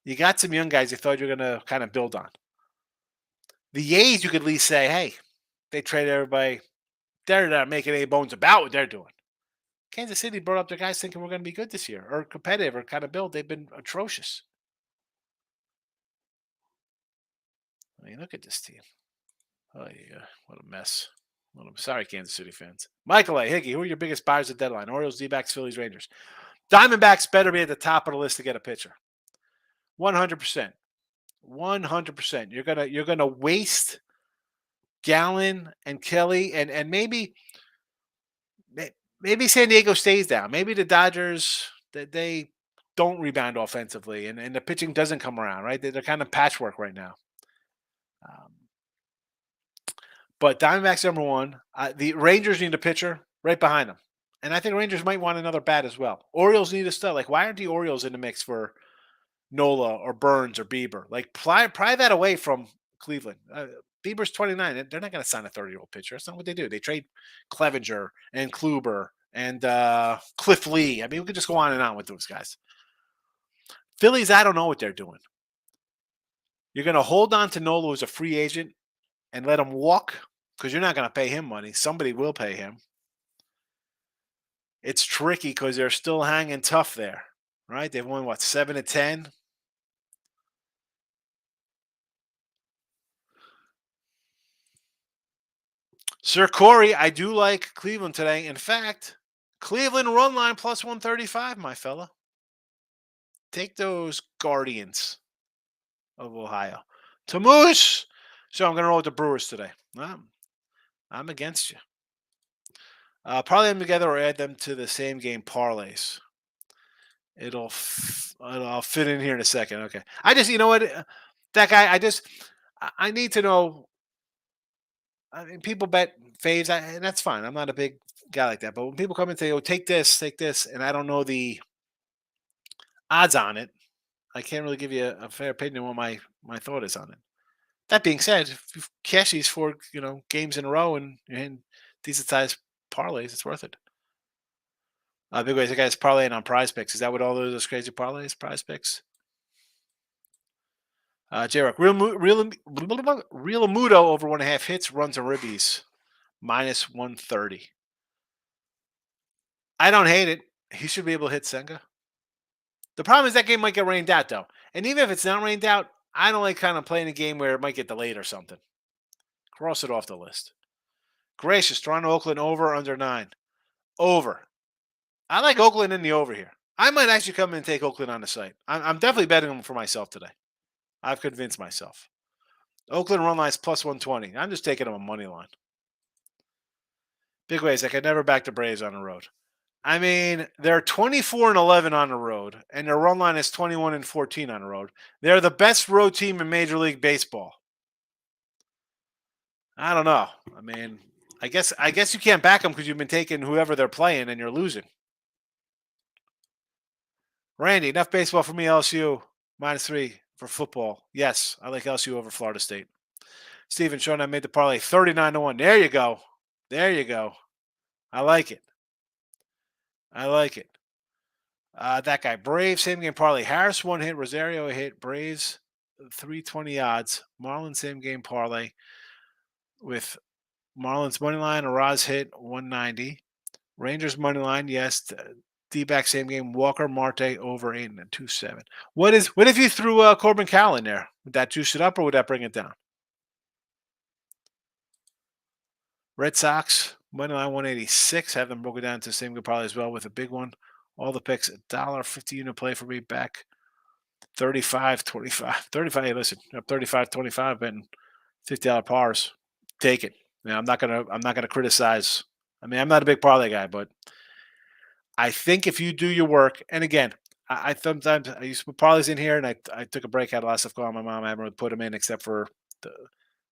You got some young guys you thought you were going to kind of build on. The A's, you could at least say, hey, they traded everybody They're not making any bones about what they're doing. Kansas City brought up their guys thinking we're going to be good this year or competitive or kind of build. They've been atrocious. I mean, look at this team. Oh, yeah. What a mess. Sorry, Kansas City fans. Michael A. Hickey, who are your biggest buyers at deadline? Orioles, D-backs, Phillies, Rangers. Diamondbacks better be at the top of the list to get a pitcher. 100%. 100%. You're gonna waste Gallen and Kelly and maybe San Diego stays down. Maybe the Dodgers they don't rebound offensively and the pitching doesn't come around, right? They're kind of patchwork right now. Um, but Diamondbacks number one. The Rangers need a pitcher right behind them. And I think Rangers might want another bat as well. Orioles need a stud. Like, why aren't the Orioles in the mix for Nola or Burns or Bieber? Like, pry that away from Cleveland. Bieber's 29. They're not going to sign a 30-year-old pitcher. That's not what they do. They trade Clevenger and Kluber and Cliff Lee. I mean, we could just go on and on with those guys. Phillies, I don't know what they're doing. You're going to hold on to Nola as a free agent and let him walk because you're not going to pay him money. Somebody will pay him. It's tricky because they're still hanging tough there, right? They've won, 7-10? Sir Corey, I do like Cleveland today. In fact, Cleveland run line plus 135, my fella. Take those Guardians of Ohio. Tamoose! So I'm going to roll with the Brewers today. I'm against you. Parlay them together or add them to the same game parlays. I'll fit in here in a second. Okay. You know what? That guy, I need to know. I mean, people bet faves, and that's fine. I'm not a big guy like that. But when people come and say, "Oh, take this," and I don't know the odds on it, I can't really give you a fair opinion on what my thought is on it. That being said, if you cash these 4 games in a row and decent sized parlays, it's worth it. Big ways, the guy's parlaying on Prize Picks. Is that what all those crazy parlays? Prize Picks. J-Rock, Real Muto over 1.5 hits, runs and ribbies, minus 130. I don't hate it. He should be able to hit Senga. The problem is that game might get rained out, though. And even if it's not rained out, I don't like kind of playing a game where it might get delayed or something. Cross it off the list. Gracious, Toronto, Oakland, over, under 9. Over. I like Oakland in the over here. I might actually come in and take Oakland on the site. I'm definitely betting them for myself today. I've convinced myself. Oakland run line's plus 120. I'm just taking them a money line. Big ways. I could never back the Braves on the road. I mean, they're 24-11 on the road, and their run line is 21-14 on the road. They're the best road team in Major League Baseball. I don't know. I mean, I guess you can't back them because you've been taking whoever they're playing and you're losing. Randy, enough baseball for me, LSU. -3 for football. Yes, I like LSU over Florida State. Steven, Sean, I made the parlay 39-1. There you go. There you go. I like it. That guy, Braves, same game parlay. Harris, 1 hit. Rosario, a hit. Braves, 320 odds. Marlins, same game parlay with Marlins money line, a Roz hit, 190. Rangers money line, yes. D-back, same game. Walker, Marte, over 8 and 2.7. What if you threw Corbin Carroll in there? Would that juice it up or would that bring it down? Red Sox, money line 186. Have them broken down to the same good parlay as well with a big one. All the picks, $1.50 unit play for me back. 35-25. 35, hey, listen, 35-25 betting $50 pars. Take it. Now, I'm not gonna criticize. I mean, I'm not a big parlay guy, but I think if you do your work, and again, I sometimes I used to put parlays in here, and I took a break, had a lot of stuff going on. My mom, I haven't really put them in except for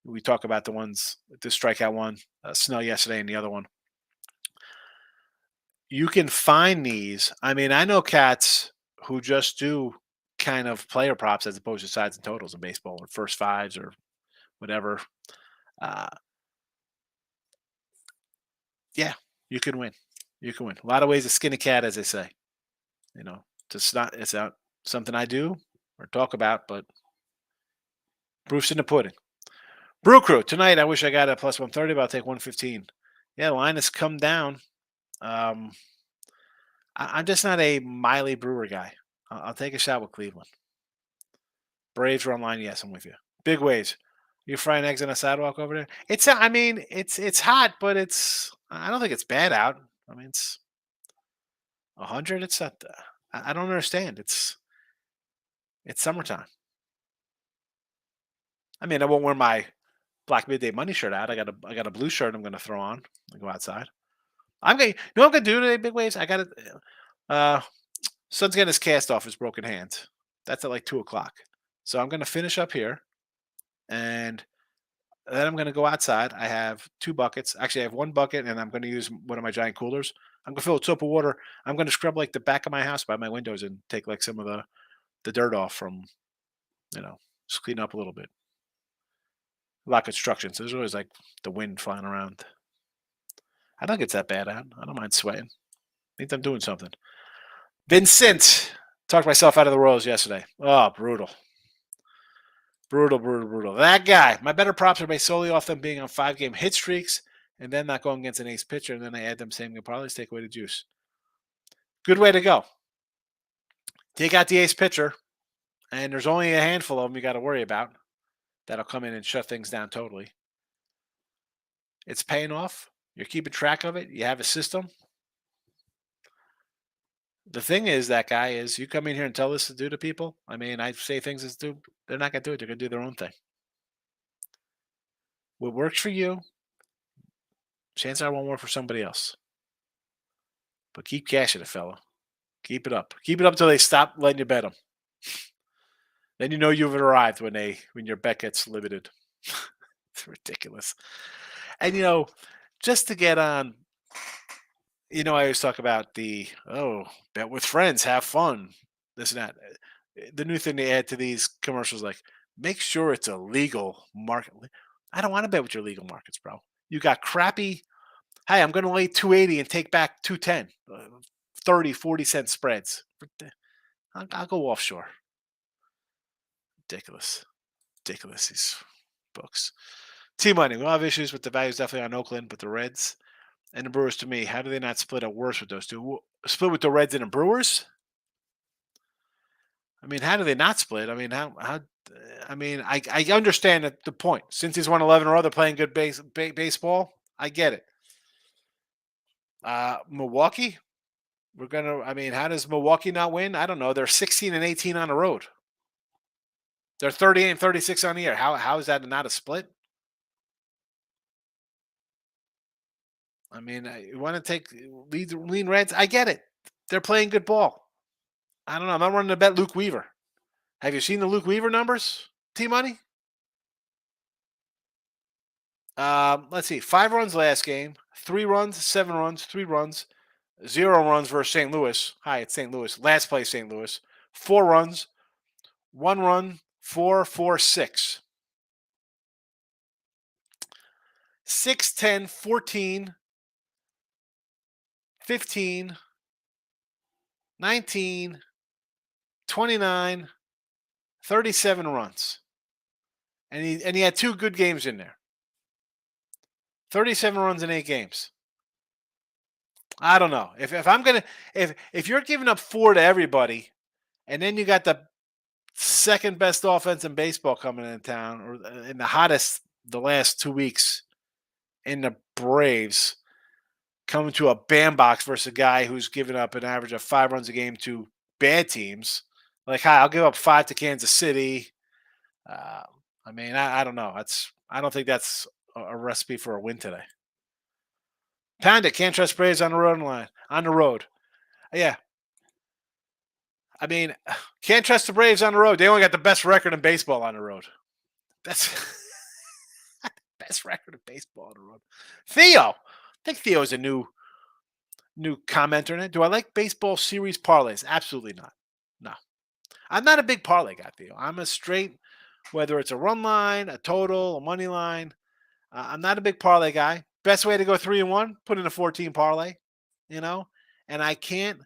we talk about the ones, the strikeout one, Snell yesterday, and the other one. You can find these. I mean, I know cats who just do kind of player props as opposed to sides and totals in baseball or first fives or whatever. Yeah, you can win. You can win. A lot of ways to skin a cat, as they say. It's not something I do or talk about, but proof's in the pudding. Brew Crew, tonight I wish I got a plus 130, but I'll take 115. Yeah, the line has come down. Um, I'm just not a Miley Brewer guy. I'll take a shot with Cleveland. Braves are online. Yes, I'm with you. Big waves. You frying eggs on a sidewalk over there? I mean, it's hot, but I don't think it's bad out. I mean, it's 100. It's not. I don't understand. It's summertime. I mean, I won't wear my Black Midday Money shirt out. I got a blue shirt I'm going to throw on and go outside. I'm going. You know what I'm going to do today? Big waves. I got to. Uh, Son's getting his cast off his broken hand. That's at like 2 o'clock. So I'm going to finish up here, and then I'm going to go outside. I have 2 buckets. Actually, I have 1 bucket, and I'm going to use one of my giant coolers. I'm going to fill it with soap and water. I'm going to scrub like the back of my house by my windows and take like some of the dirt off from, just clean up a little bit. A lot of construction, so there's always like the wind flying around. I don't think it's that bad out. I don't mind sweating. I think I'm doing something. Vincent, talked myself out of the Royals yesterday. Oh, brutal. Brutal, brutal, brutal. That guy. My better props are based solely off them being on 5-game hit streaks and then not going against an ace pitcher, and then I add them same-game parlays, take away the juice. Good way to go. Take out the ace pitcher, and there's only a handful of them you got to worry about that'll come in and shut things down totally. It's paying off. You're keeping track of it. You have a system. The thing is, that guy is, you come in here and tell this to do to people. I mean, I say things as do. They're not going to do it. They're going to do their own thing. What works for you, chances are won't work for somebody else. But keep cashing it, fella. Keep it up. Keep it up until they stop letting you bet them. Then you know you've arrived when your bet gets limited. It's ridiculous. And just to get on, I always talk about bet with friends, have fun, this and that. The new thing they add to these commercials, like, make sure it's a legal market. I don't want to bet with your legal markets, bro. You got crappy. Hey, I'm going to lay 280 and take back 210, 30, 40-cent spreads. I'll go offshore. Ridiculous. Ridiculous, these books. T-Money, we'll have issues with the values definitely on Oakland, but the Reds and the Brewers, to me, how do they not split up worse with those two? Split with the Reds and the Brewers? I mean, how do they not split? I mean, I understand the point. Since he's won 11 or other playing good baseball, I get it. Milwaukee, how does Milwaukee not win? I don't know. They're 16 and 18 on the road. They're 38 and 36 on the year. How is that not a split? I mean, you want to take lean Reds? I get it. They're playing good ball. I don't know. I'm not running to bet Luke Weaver. Have you seen the Luke Weaver numbers, T-Money? Let's see. 5 runs last game. 3 runs, 7 runs, 3 runs, 0 runs versus St. Louis. Hi, it's St. Louis. Last place, St. Louis. 4 runs, 1 run, 4, 4, 6. 6, 10, 14, 15, 19, 29, 37 runs. And he had 2 good games in there. 37 runs in 8 games. I don't know. If you're giving up 4 to everybody, and then you got the second best offense in baseball coming into town, or in the hottest the last 2 weeks in the Braves, coming to a bandbox versus a guy who's giving up an average of 5 runs a game to bad teams. Like, hi, I'll give up 5 to Kansas City. I don't know. I don't think that's a recipe for a win today. Pound it. Can't trust Braves on the road line. On the road. Yeah. I mean, can't trust the Braves on the road. They only got the best record in baseball on the road. That's best record in baseball on the road. Theo. I think Theo's a new commenter in it. Do I like baseball series parlays? Absolutely not. No. I'm not a big parlay guy, Theo. I'm a straight, whether it's a run line, a total, a money line. I'm not a big parlay guy. Best way to go 3-1, put in a 14 parlay, and I can't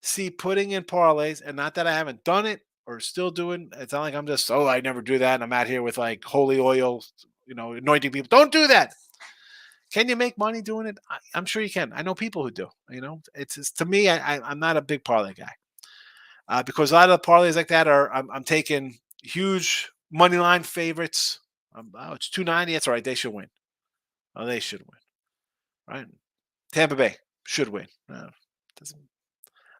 see putting in parlays, and not that I haven't done it or still doing. It's not like I'm just, I never do that. And I'm out here with like holy oil, anointing people. Don't do that. Can you make money doing it? I'm sure you can. I know people who do. It's to me. I'm not a big parlay guy because a lot of the parlays like that are I'm taking huge money line favorites. Oh, it's 290. That's all right. They should win. Oh, they should win. Right? Tampa Bay should win. Doesn't,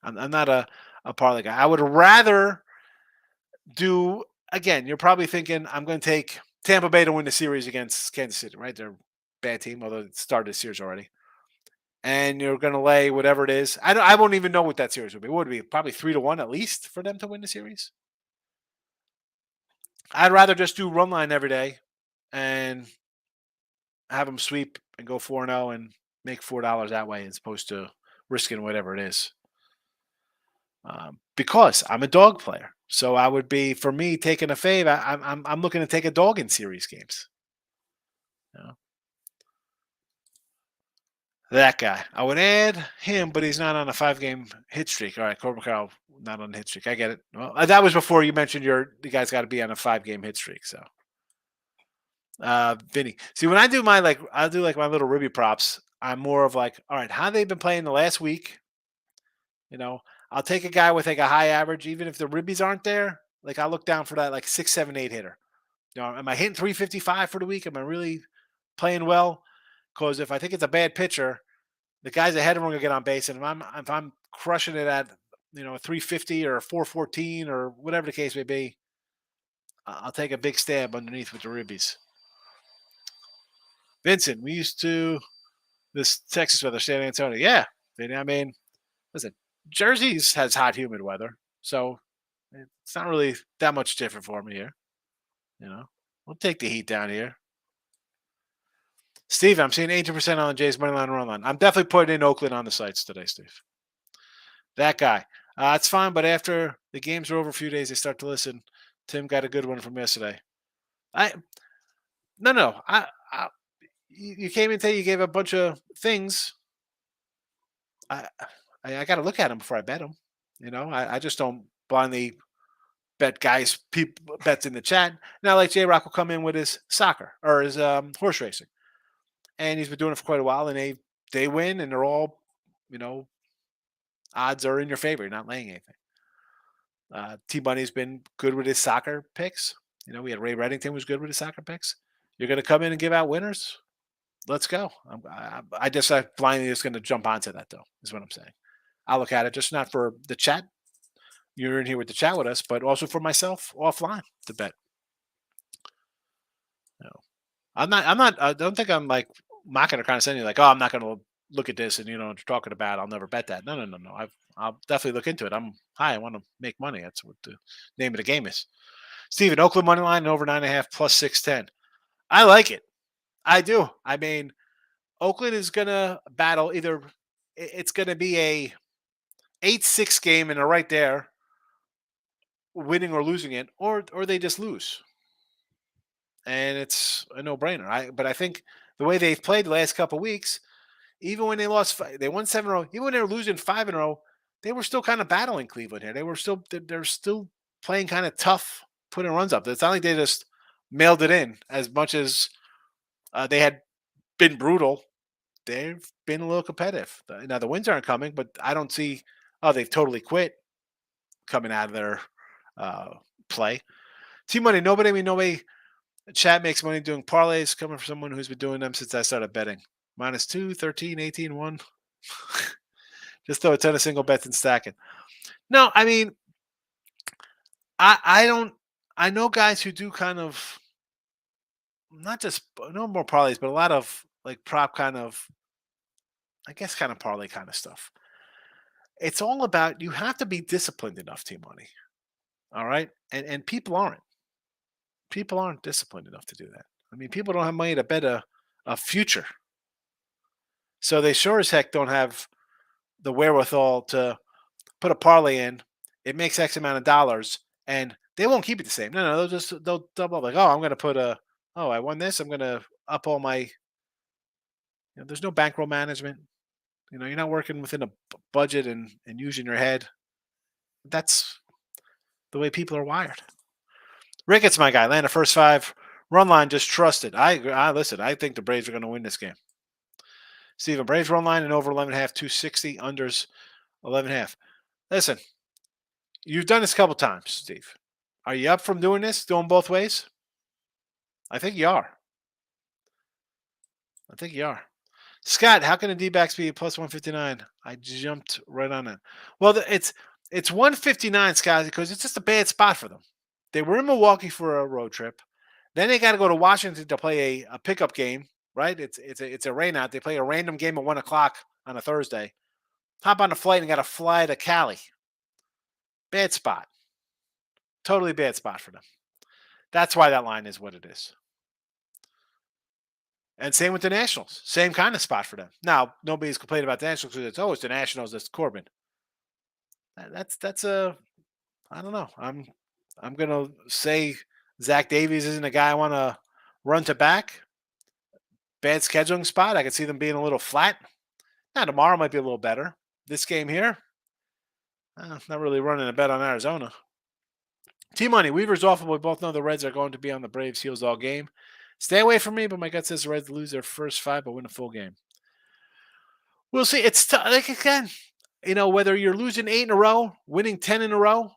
I'm not a parlay guy. I would rather do again. You're probably thinking I'm going to take Tampa Bay to win the series against Kansas City, right? They're a bad team, although it started the series already. And you're going to lay whatever it is. I won't even know what that series would be. What would it be? Probably 3-1 at least for them to win the series. I'd rather just do run line every day and have them sweep and go 4-0 and make $4 that way as opposed to risking whatever it is. Because I'm a dog player, so I would be for me taking a fave. I'm looking to take a dog in series games. You know? That guy, I would add him, but he's not on a 5-game hit streak. All right, Corbin Carroll not on the hit streak. I get it. Well, that was before you mentioned the guy's got to be on a 5-game hit streak. So, Vinny, see when I do I do like my little Ruby props. I'm more of like, all right, how they've been playing the last week. I'll take a guy with like a high average, even if the ribbies aren't there. Like I'll look down for that like 6, 7, 8 hitter. Am I hitting 355 for the week? Am I really playing well? Because if I think it's a bad pitcher, the guys ahead of him are gonna get on base, and if I'm crushing it at a 350 or a 414 or whatever the case may be, I'll take a big stab underneath with the ribbies. Vincent, we used to this Texas weather, San Antonio. Yeah, I mean, listen, Jersey's has hot, humid weather, so it's not really that much different for me here. We'll take the heat down here. Steve, I'm seeing 80% on the Jays money line run line. I'm definitely putting in Oakland on the sites today, Steve. That guy. It's fine, but after the games are over a few days, they start to listen. Tim got a good one from yesterday. I no. You came in today. You gave a bunch of things. I I got to look at them before I bet them. I just don't blindly bet guys people bets in the chat. Now, like J Rock will come in with his soccer or his horse racing, and he's been doing it for quite a while, and they win, and they're all you know odds are in your favor. You're not laying anything. T Bunny's been good with his soccer picks. We had Ray Reddington was good with his soccer picks. You're going to come in and give out winners. Let's go. I blindly just going to jump onto that though. Is what I'm saying. I'll look at it just not for the chat. You're in here with the chat with us, but also for myself offline to bet. I'm not. I don't think I'm like mocking or condescending. Like, oh, I'm not going to look at this and what you're talking about. I'll never bet that. No. I'll definitely look into it. I want to make money. That's what the name of the game is. Steven, Oakland money line over 9.5 plus 610. I like it. I do. I mean, Oakland is gonna battle either. It's gonna be a 8-6 game and they're right there, winning or losing it, or they just lose, and it's a no brainer. But I think the way they've played the last couple weeks, even when they lost, they won 7 in a row. Even when they were losing 5 in a row, they were still kind of battling Cleveland here. They're still playing kind of tough, putting runs up. It's not like they just mailed it in as much as they had been brutal. They've been a little competitive. Now the wins aren't coming, but I don't see. Oh, they've totally quit coming out of their play. Team money. Nobody. Chat makes money doing parlays. Coming from someone who's been doing them since I started betting. -2, 13, 18, 1. Just throw a ton of single bets and stack it. No, I mean, I don't. I know guys who do kind of not just no more parlays, but a lot of like prop kind of, I guess, kind of parlay kind of stuff. It's all about you have to be disciplined enough, team money. All right, and people aren't. People aren't disciplined enough to do that. I mean, people don't have money to bet a future, so they sure as heck don't have the wherewithal to put a parlay in. It makes X amount of dollars, and they won't keep it the same. No, they'll double up like, oh, I'm going to put I won this. I'm going to up all my. There's no bankroll management. You're not working within a budget and using your head. That's the way people are wired. Ricketts, my guy, Atlanta first 5 run line just trusted. I agree. Listen, I think the Braves are going to win this game. Steven, Braves run line and over 11.5, 260, unders 11.5. Listen, you've done this a couple times, Steve. Are you up from doing this, doing both ways? I think you are. I think you are. Scott, how can the D-backs be plus 159? I jumped right on that. Well, it's 159, Scott, because it's just a bad spot for them. They were in Milwaukee for a road trip. Then they got to go to Washington to play a pickup game, right? It's a rain out. They play a random game at 1 o'clock on a Thursday. Hop on a flight and got to fly to Cali. Bad spot. Totally bad spot for them. That's why that line is what it is. And same with the Nationals. Same kind of spot for them. Now, nobody's complaining about the Nationals because it's the Nationals, that's Corbin. That's a I don't know. I'm gonna say Zach Davies isn't a guy I want to run to back. Bad scheduling spot. I could see them being a little flat. Now tomorrow might be a little better. This game here, not really running a bet on Arizona. T-Money, Weaver's awful. We both know the Reds are going to be on the Braves' heels all game. Stay away from me, but my gut says the Reds lose their first 5 but win a full game. We'll see. It's like again, whether you're losing 8 in a row, winning 10 in a row,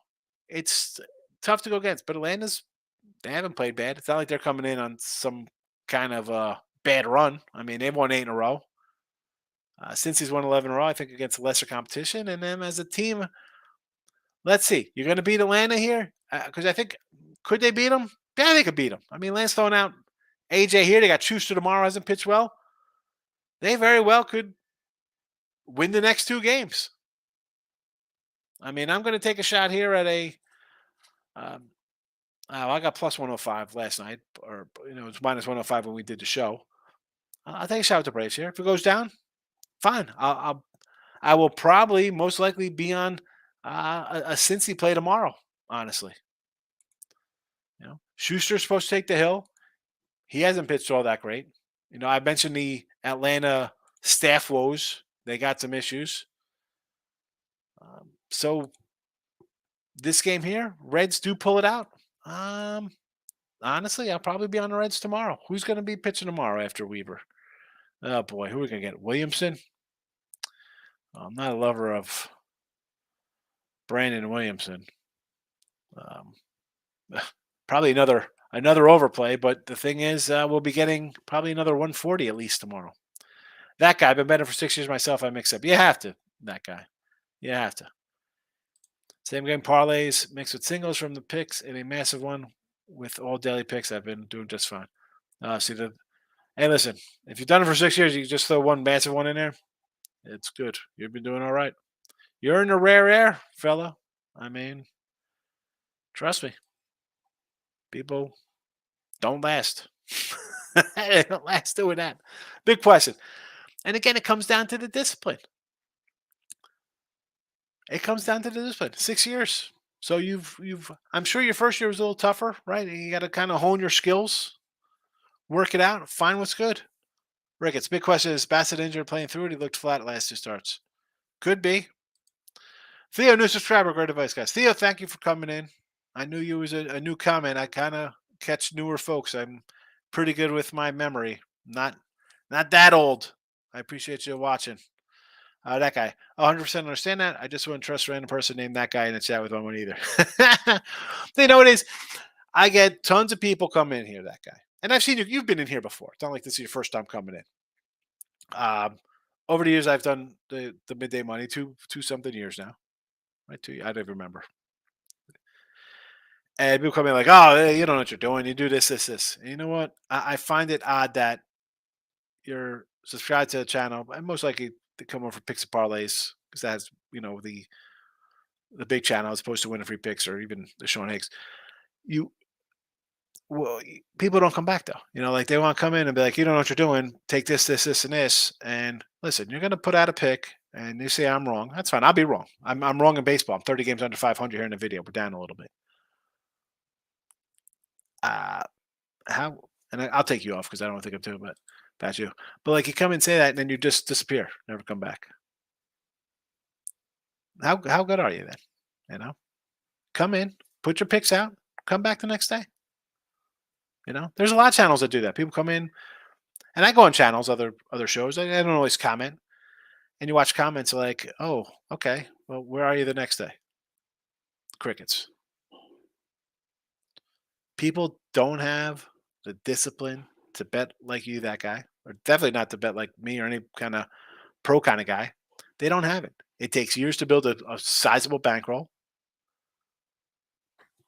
it's tough to go against. But they haven't played bad. It's not like they're coming in on some kind of bad run. I mean, they've won 8 in a row. Since he's won 11 in a row, I think against lesser competition. And then as a team, let's see. You're going to beat Atlanta here? Because I think, could they beat them? Yeah, they could beat them. I mean, Lance throwing out AJ here. They got Schuster tomorrow, hasn't pitched well. They very well could win the next 2 games. I mean, I'm going to take a shot here at a I got plus 105 last night, or it was minus 105 when we did the show. I'll take a shot with the Braves here. If it goes down, fine. I will probably most likely be on a Cincy play tomorrow. Honestly, Schuster's supposed to take the hill. He hasn't pitched all that great. I mentioned the Atlanta staff woes. They got some issues. So this game here, Reds do pull it out. Honestly, I'll probably be on the Reds tomorrow. Who's going to be pitching tomorrow after Weaver? Oh boy, who are we going to get? Williamson? I'm not a lover of Brandon Williamson. Probably another overplay, but the thing is, we'll be getting probably another 140 at least tomorrow. That guy, I've been betting for 6 years myself. I mix up. You have to. That guy. You have to. Same game parlays mixed with singles from the picks in a massive one with all daily picks. I've been doing just fine. Hey, listen, if you've done it for 6 years, you just throw one massive one in there. It's good. You've been doing all right. You're in the rare air, fella. I mean, trust me. People don't last. They don't last doing that. Big question. And again, it comes down to the discipline. It comes down to the discipline. 6 years. So I'm sure your first year was a little tougher, right? You got to kind of hone your skills, work it out, find what's good. Rick, it's a big question. Is Bassett injured playing through it? He looked flat last 2 starts. Could be. Theo, new subscriber, great advice, guys. Theo, thank you for coming in. I knew you was a new comment. I kind of catch newer folks. I'm pretty good with my memory. Not that old. I appreciate you watching. That guy. 100% understand that. I just wouldn't trust a random person named that guy in the chat with one either. You know what it is? I get tons of people come in here, that guy. And I've seen you. You've been in here before. It's not like this is your first time coming in. Over the years, I've done the midday money, two something years now. Right? I don't remember. And people come in like, oh, you don't know what you're doing. You do this. And you know what? I find it odd that you're subscribed to the channel, and most likely to come over for picks and parlays because that's the big channel as opposed to winning free picks or even the Sean Higgs. People don't come back though. Like they want to come in and be like, you don't know what you're doing. Take this, and this. And listen, you're going to put out a pick and you say I'm wrong. That's fine. I'll be wrong. I'm wrong in baseball. I'm 30 games under 500 here in the video. We're down a little bit. And I'll take you off because I don't think I'm too, but that's you. But like you come and say that and then you just disappear, never come back. How good are you then? Come in, put your picks out, come back the next day. There's a lot of channels that do that. People come in And I go on channels, other shows. I don't always comment. And you watch comments like, "Oh, okay. Well, where are you the next day?" Crickets. People don't have the discipline to bet like you, that guy, or definitely not to bet like me or any kind of pro kind of guy. They don't have it. It takes years to build a sizable bankroll.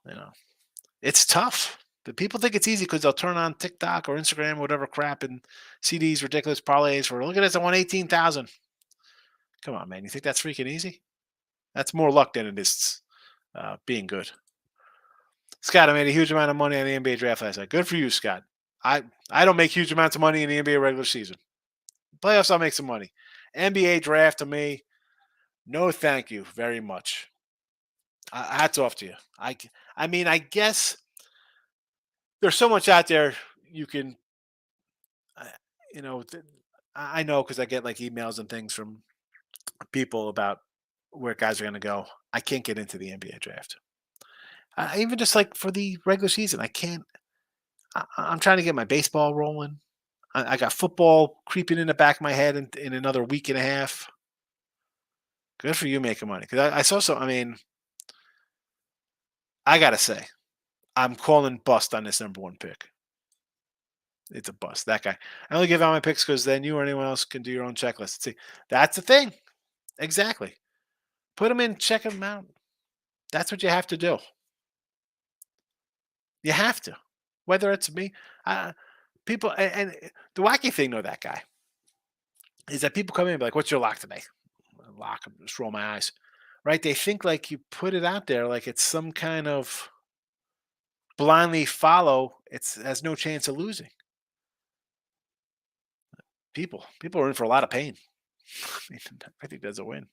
You know, it's tough. The people think it's easy because they'll turn on TikTok or Instagram, or whatever crap, and see these ridiculous parlays for look at this, I won 18,000. Come on, man. You think that's freaking easy? That's more luck than it is being good. Scott, I made a huge amount of money on the NBA draft last night. Good for you, Scott. I I don't make huge amounts of money in the NBA regular season. Playoffs, I'll make some money. NBA draft to me, no, thank you very much. Hats off to you. I mean, I guess there's so much out there you can, uh, you know, I know because I get like emails and things from people about where guys are going to go. I can't get into the NBA draft. Even just like for the regular season, I can't. I'm trying to get my baseball rolling. I got football creeping in the back of my head in another week and a half. Good for you making money. Because I saw some. I mean, I gotta say, I'm calling bust on this number one pick. It's a bust. That guy. I only give out my picks because then you or anyone else can do your own checklist. See, that's the thing. Exactly. Put them in, check them out. That's what you have to do. You have to. Whether it's me, uh, people, and the wacky thing, though, that guy is that people come in and be like, "What's your lock today?" Lock. Just roll my eyes. Right? They think like you put it out there like it's some kind of blindly follow. It's has no chance of losing. People are in for a lot of pain. I mean, I think that's a win.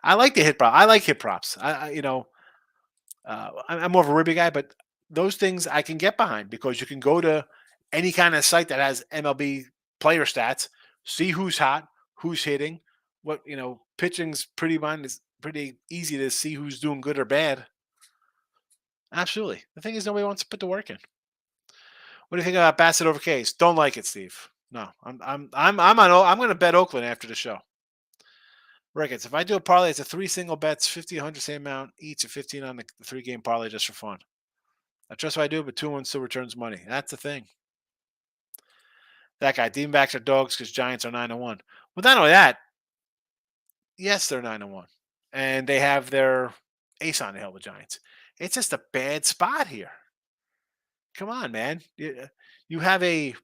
I like the hit prop. I like hit props. I'm more of a ribby guy, but those things I can get behind because you can go to any kind of site that has MLB player stats, see who's hot, who's hitting, what pitching's pretty much is pretty easy to see who's doing good or bad. Absolutely. The thing is, nobody wants to put the work in. What do you think about Bassett over Case? Don't like it, Steve. No, I'm going to bet Oakland after the show. Ricketts. If I do a parlay, it's a three single bets, 50, 100, same amount each, of 15 on the 3 game parlay just for fun. I trust what I do, but 2-1 still returns money. That's the thing. That guy, Deanbacks are dogs because Giants are 9-1. Well, not only that, yes, they're 9-1, and they have their ace on the hill, the Giants. It's just a bad spot here. Come on, man. You have a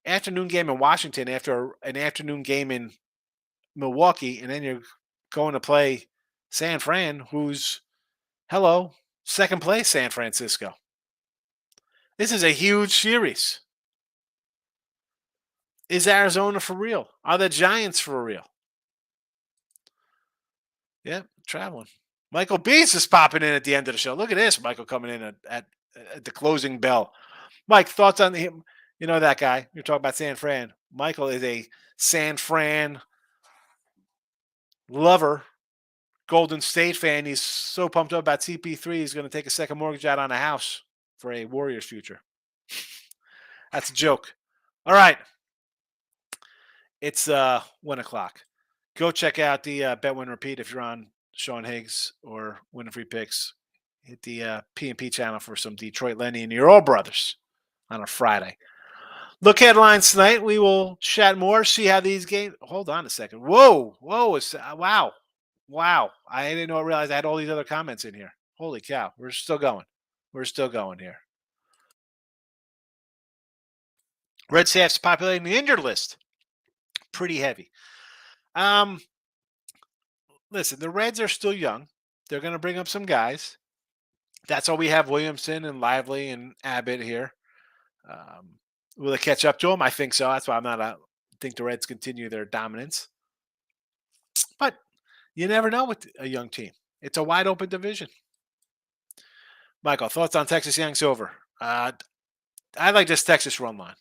afternoon game in Washington after an afternoon game in Milwaukee, and then you're going to play San Fran, who's hello, second place San Francisco. This is a huge series. Is Arizona for real? Are the Giants for real? Yep, traveling. Michael Beast is popping in at the end of the show. Look at this, Michael coming in at the closing bell. Mike, thoughts on him? You know that guy. You're talking about San Fran. Michael is a San Fran lover, Golden State fan. He's so pumped up about CP3. He's going to take a second mortgage out on a house for a Warriors future. That's a joke. All right. It's 1 o'clock. Go check out the Bet Win Repeat if you're on Sean Higgs or Winning Free Picks. Hit the P&P channel for some Detroit Lenny and your old brothers on a Friday. Look headlines tonight. We will chat more, see how these games. Hold on a second. Whoa. Wow. Wow. I didn't realize I had all these other comments in here. Holy cow. We're still going. We're still going here. Red Staff's populating the injured list. Pretty heavy. Listen, the Reds are still young. They're going to bring up some guys. That's all we have: Williamson and Lively and Abbott here. Will it catch up to them? I think so. That's why I'm not. I think the Reds continue their dominance. But you never know with a young team. It's a wide open division. Michael, thoughts on Texas Yanks over? I like this Texas run line.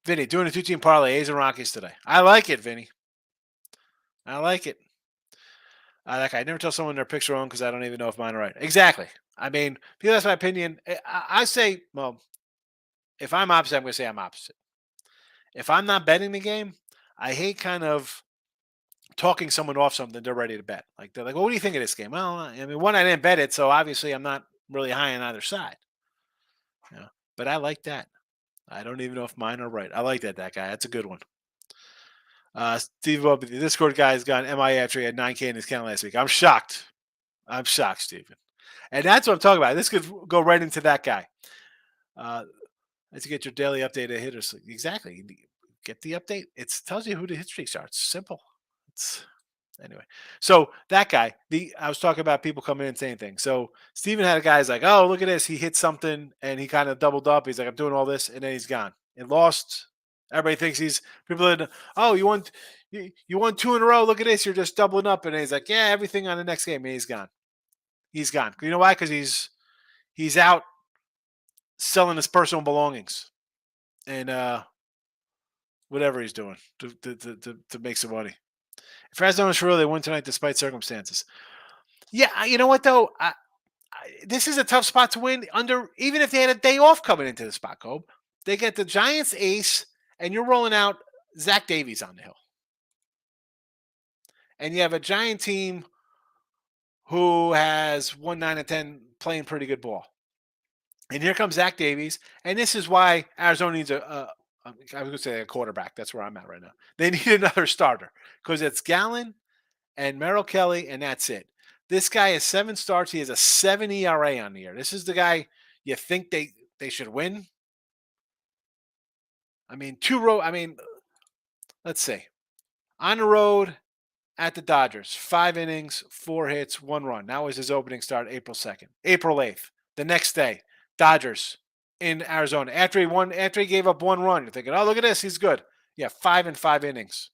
Vinny, doing a 2-team parlay, A's and Rockies today. I like it, Vinny. I like it. I never tell someone their picks are wrong because I don't even know if mine are right. Exactly. I mean, because that's my opinion. I say, well, if I'm opposite, I'm going to say I'm opposite. if I'm not betting the game, I hate kind of talking someone off something they're ready to bet. Like they're like, "Well, what do you think of this game?" Well, I mean, one, I didn't bet it, so obviously I'm not really high on either side. You know? But I like that. I don't even know if mine are right. I like that guy. That's a good one. Steve, the Discord guy has gone MIA after he had 9K in his account last week. I'm shocked. I'm shocked, Steven. And that's what I'm talking about. This could go right into that guy. As you get your daily update of hitters. Exactly. You get the update. It tells you who the hit streak starts. Simple. It's anyway. So that guy, I was talking about people coming in and saying things. So Steven had a guy who's like, oh, look at this. He hit something and he kind of doubled up. He's like, I'm doing all this, and then he's gone. It lost. Everybody thinks he's people are, oh, you won two in a row. Look at this. You're just doubling up. And he's like, yeah, everything on the next game. And he's gone. He's gone. You know why? Because he's out selling his personal belongings and whatever he's doing to make some money. If Arizona is for real, they win tonight despite circumstances. Yeah, you know what though? This is a tough spot to win. Even if they had a day off coming into the spot, Cobe, they get the Giants ace, and you're rolling out Zach Davies on the hill, and you have a Giant team who has won 9 of 10 playing pretty good ball. And here comes Zach Davies, and this is why Arizona needs I was going to say a quarterback. That's where I'm at right now. They need another starter because it's Gallen and Merrill Kelly, and that's it. This guy has 7 starts. He has a 7 ERA on the year. This is the guy you think they should win. I mean, let's see. On the road at the Dodgers, 5 innings, 4 hits, 1 run. That was his opening start, April 2nd. April 8th, the next day, Dodgers in Arizona. After he gave up 1 run, you're thinking, oh, look at this, he's good. Yeah, 5 and 5 innings.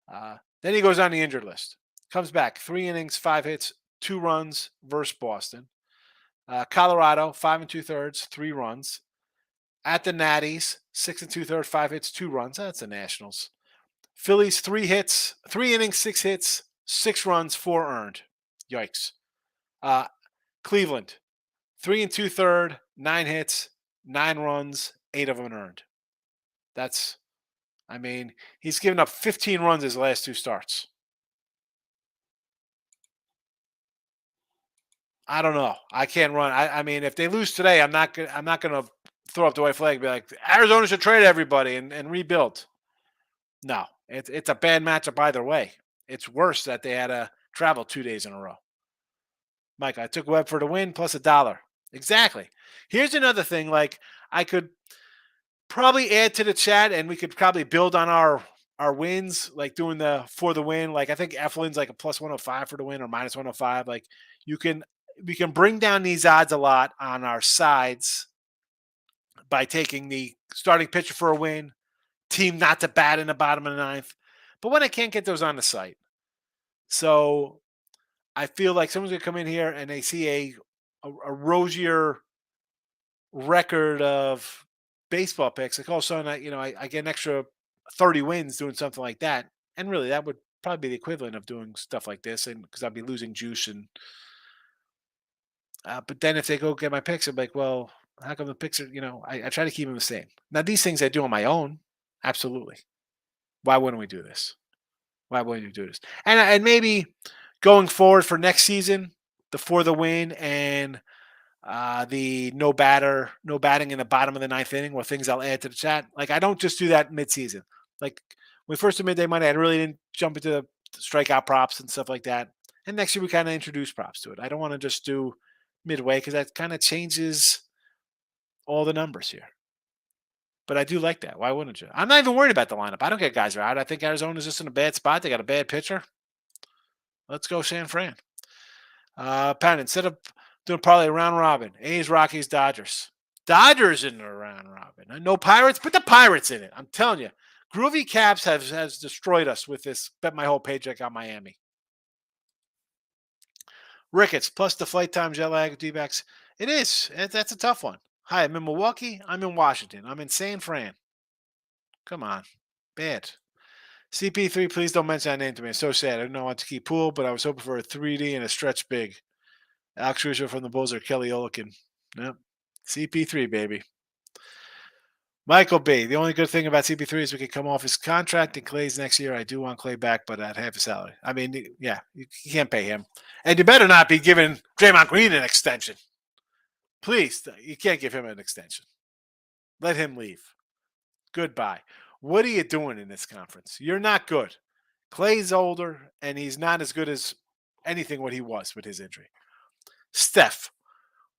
Then he goes on the injured list. Comes back, 3 innings, 5 hits, 2 runs versus Boston. Colorado, 5 and 2/3, 3 runs. At the Natties, 6 and 2/3, 5 hits, 2 runs. That's the Nationals. Phillies, 3 hits, 3 innings, 6 hits, 6 runs, 4 earned. Yikes. Cleveland, 3 and 2/3, 9 hits, 9 runs, 8 of them earned. He's given up 15 runs his last 2 starts. I don't know. I can't run. I mean, if they lose today, I'm not gonna throw up the white flag and be like, Arizona should trade everybody and rebuild. No, it's a bad matchup either way. It's worse that they had to travel 2 days in a row. Mike, I took Webb for the win plus $1. Exactly. Here's another thing. Like, I could probably add to the chat, and we could probably build on our wins, like doing the for the win. Like, I think Eflin's like a plus 105 for the win or minus 105. Like, we can bring down these odds a lot on our sides by taking the starting pitcher for a win, team not to bat in the bottom of the 9th. But when I can't get those on the site, so I feel like someone's gonna come in here and they see a rosier record of baseball picks. Like, all of a sudden, I get an extra 30 wins doing something like that, and really that would probably be the equivalent of doing stuff like this, and because I'd be losing juice and. But then if they go get my picks, I'm like, well, how come the picks are, I try to keep them the same. Now, these things I do on my own. Absolutely. Why wouldn't we do this? Why wouldn't we do this? And maybe going forward for next season, the for the win and the no batting in the bottom of the 9th inning, or things I'll add to the chat. Like, I don't just do that midseason. Like, when we first did Midday Monday, I really didn't jump into the strikeout props and stuff like that. And next year we kind of introduce props to it. I don't want to just do midway because that kind of changes all the numbers here. But I do like that. Why wouldn't you? I'm not even worried about the lineup. I don't get guys are out. I think Arizona's just in a bad spot. They got a bad pitcher. Let's go San Fran. Pat, instead of doing probably a round robin, A's, Rockies, Dodgers. Dodgers in the round robin. No Pirates. Put the Pirates in it. I'm telling you. Groovy Caps has destroyed us with this. Bet my whole paycheck on Miami. Ricketts plus the flight time, jet lag, D-backs. It is. That's a tough one. Hi, I'm in Milwaukee. I'm in Washington. I'm in San Fran. Come on. Bad. CP3, please don't mention that name to me. It's so sad. I didn't know what to keep pool, but I was hoping for a 3D and a stretch big. Alex Russo from the Bulls or Kelly Olikin. Yep. CP3, baby. Michael B. The only good thing about CP3 is we can come off his contract and Clay's next year. I do want Clay back, but at half his salary. I mean, yeah, you can't pay him. And you better not be giving Draymond Green an extension. Please, you can't give him an extension. Let him leave. Goodbye. What are you doing in this conference? You're not good. Clay's older, and he's not as good as anything what he was with his injury. Steph.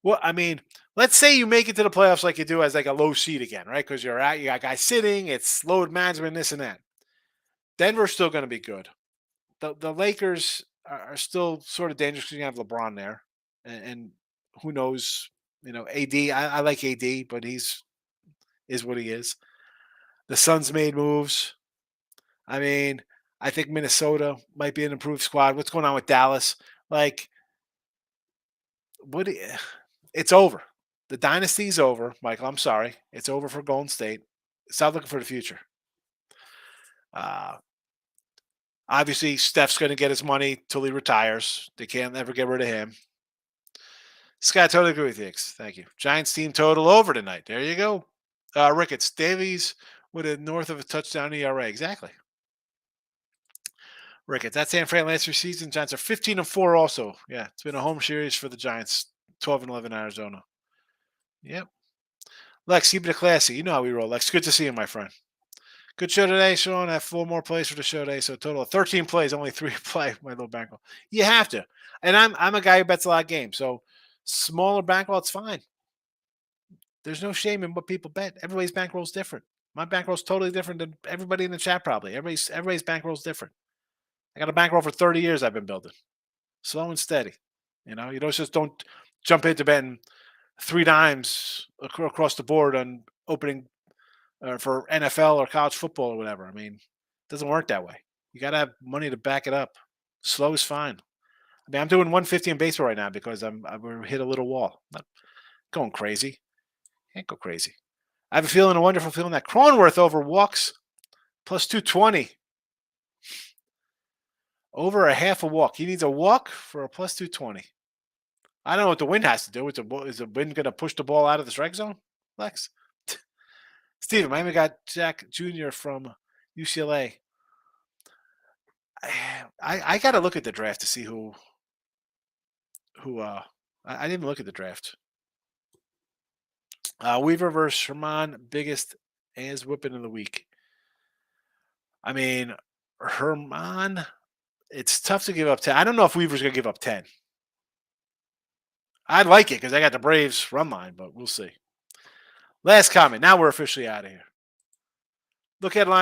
Well, I mean, let's say you make it to the playoffs like you do as like a low seed again, right? Because you got guys sitting, it's load management, this and that. Denver's still going to be good. The Lakers are still sort of dangerous because you have LeBron there, and who knows? AD. I like AD, but is what he is. The Suns made moves. I mean, I think Minnesota might be an improved squad. What's going on with Dallas? Like, it's over. The dynasty's over, Michael. I'm sorry. It's over for Golden State. Stop looking for the future. Obviously, Steph's going to get his money till he retires. They can't ever get rid of him. Scott, totally agree with you. Thank you. Giants team total over tonight. There you go. Ricketts, Davies with a north of a touchdown ERA. Exactly. Ricketts, that's San Fran last 3 seasons. Giants are 15-4 also. Yeah, it's been a home series for the Giants. 12-11 Arizona. Yep. Lex, keep it classy. You know how we roll, Lex. Good to see you, my friend. Good show today, Sean. I have 4 more plays for the show today, so a total of 13 plays, only 3 play. My little bankroll. You have to, and I'm a guy who bets a lot of games, so smaller bankroll, it's fine. There's no shame in what people bet. Everybody's bankroll is different. My bankroll is totally different than everybody in the chat. Probably everybody's bankroll is different. I got a bankroll for 30 years. I've been building slow and steady. You don't jump into betting 3 dimes across the board on opening for NFL or college football or whatever. I mean, it doesn't work that way. You got to have money to back it up. Slow is fine. I mean, I'm doing 150 in baseball right now because I've hit a little wall. Not going crazy. Can't go crazy. I have a wonderful feeling that Cronenworth over walks plus 220. Over a half a walk. He needs a walk for a plus 220. I don't know what the wind has to do. Is the wind going to push the ball out of the strike zone, Lex? Steven, Miami got Jack Jr. from UCLA. I got to look at the draft to see who I didn't even look at the draft. Weaver versus Herman, biggest ass whipping of the week. I mean, Herman, it's tough to give up 10. I don't know if Weaver's going to give up 10. I'd like it because I got the Braves run line, but we'll see. Last comment. Now we're officially out of here. Look at line.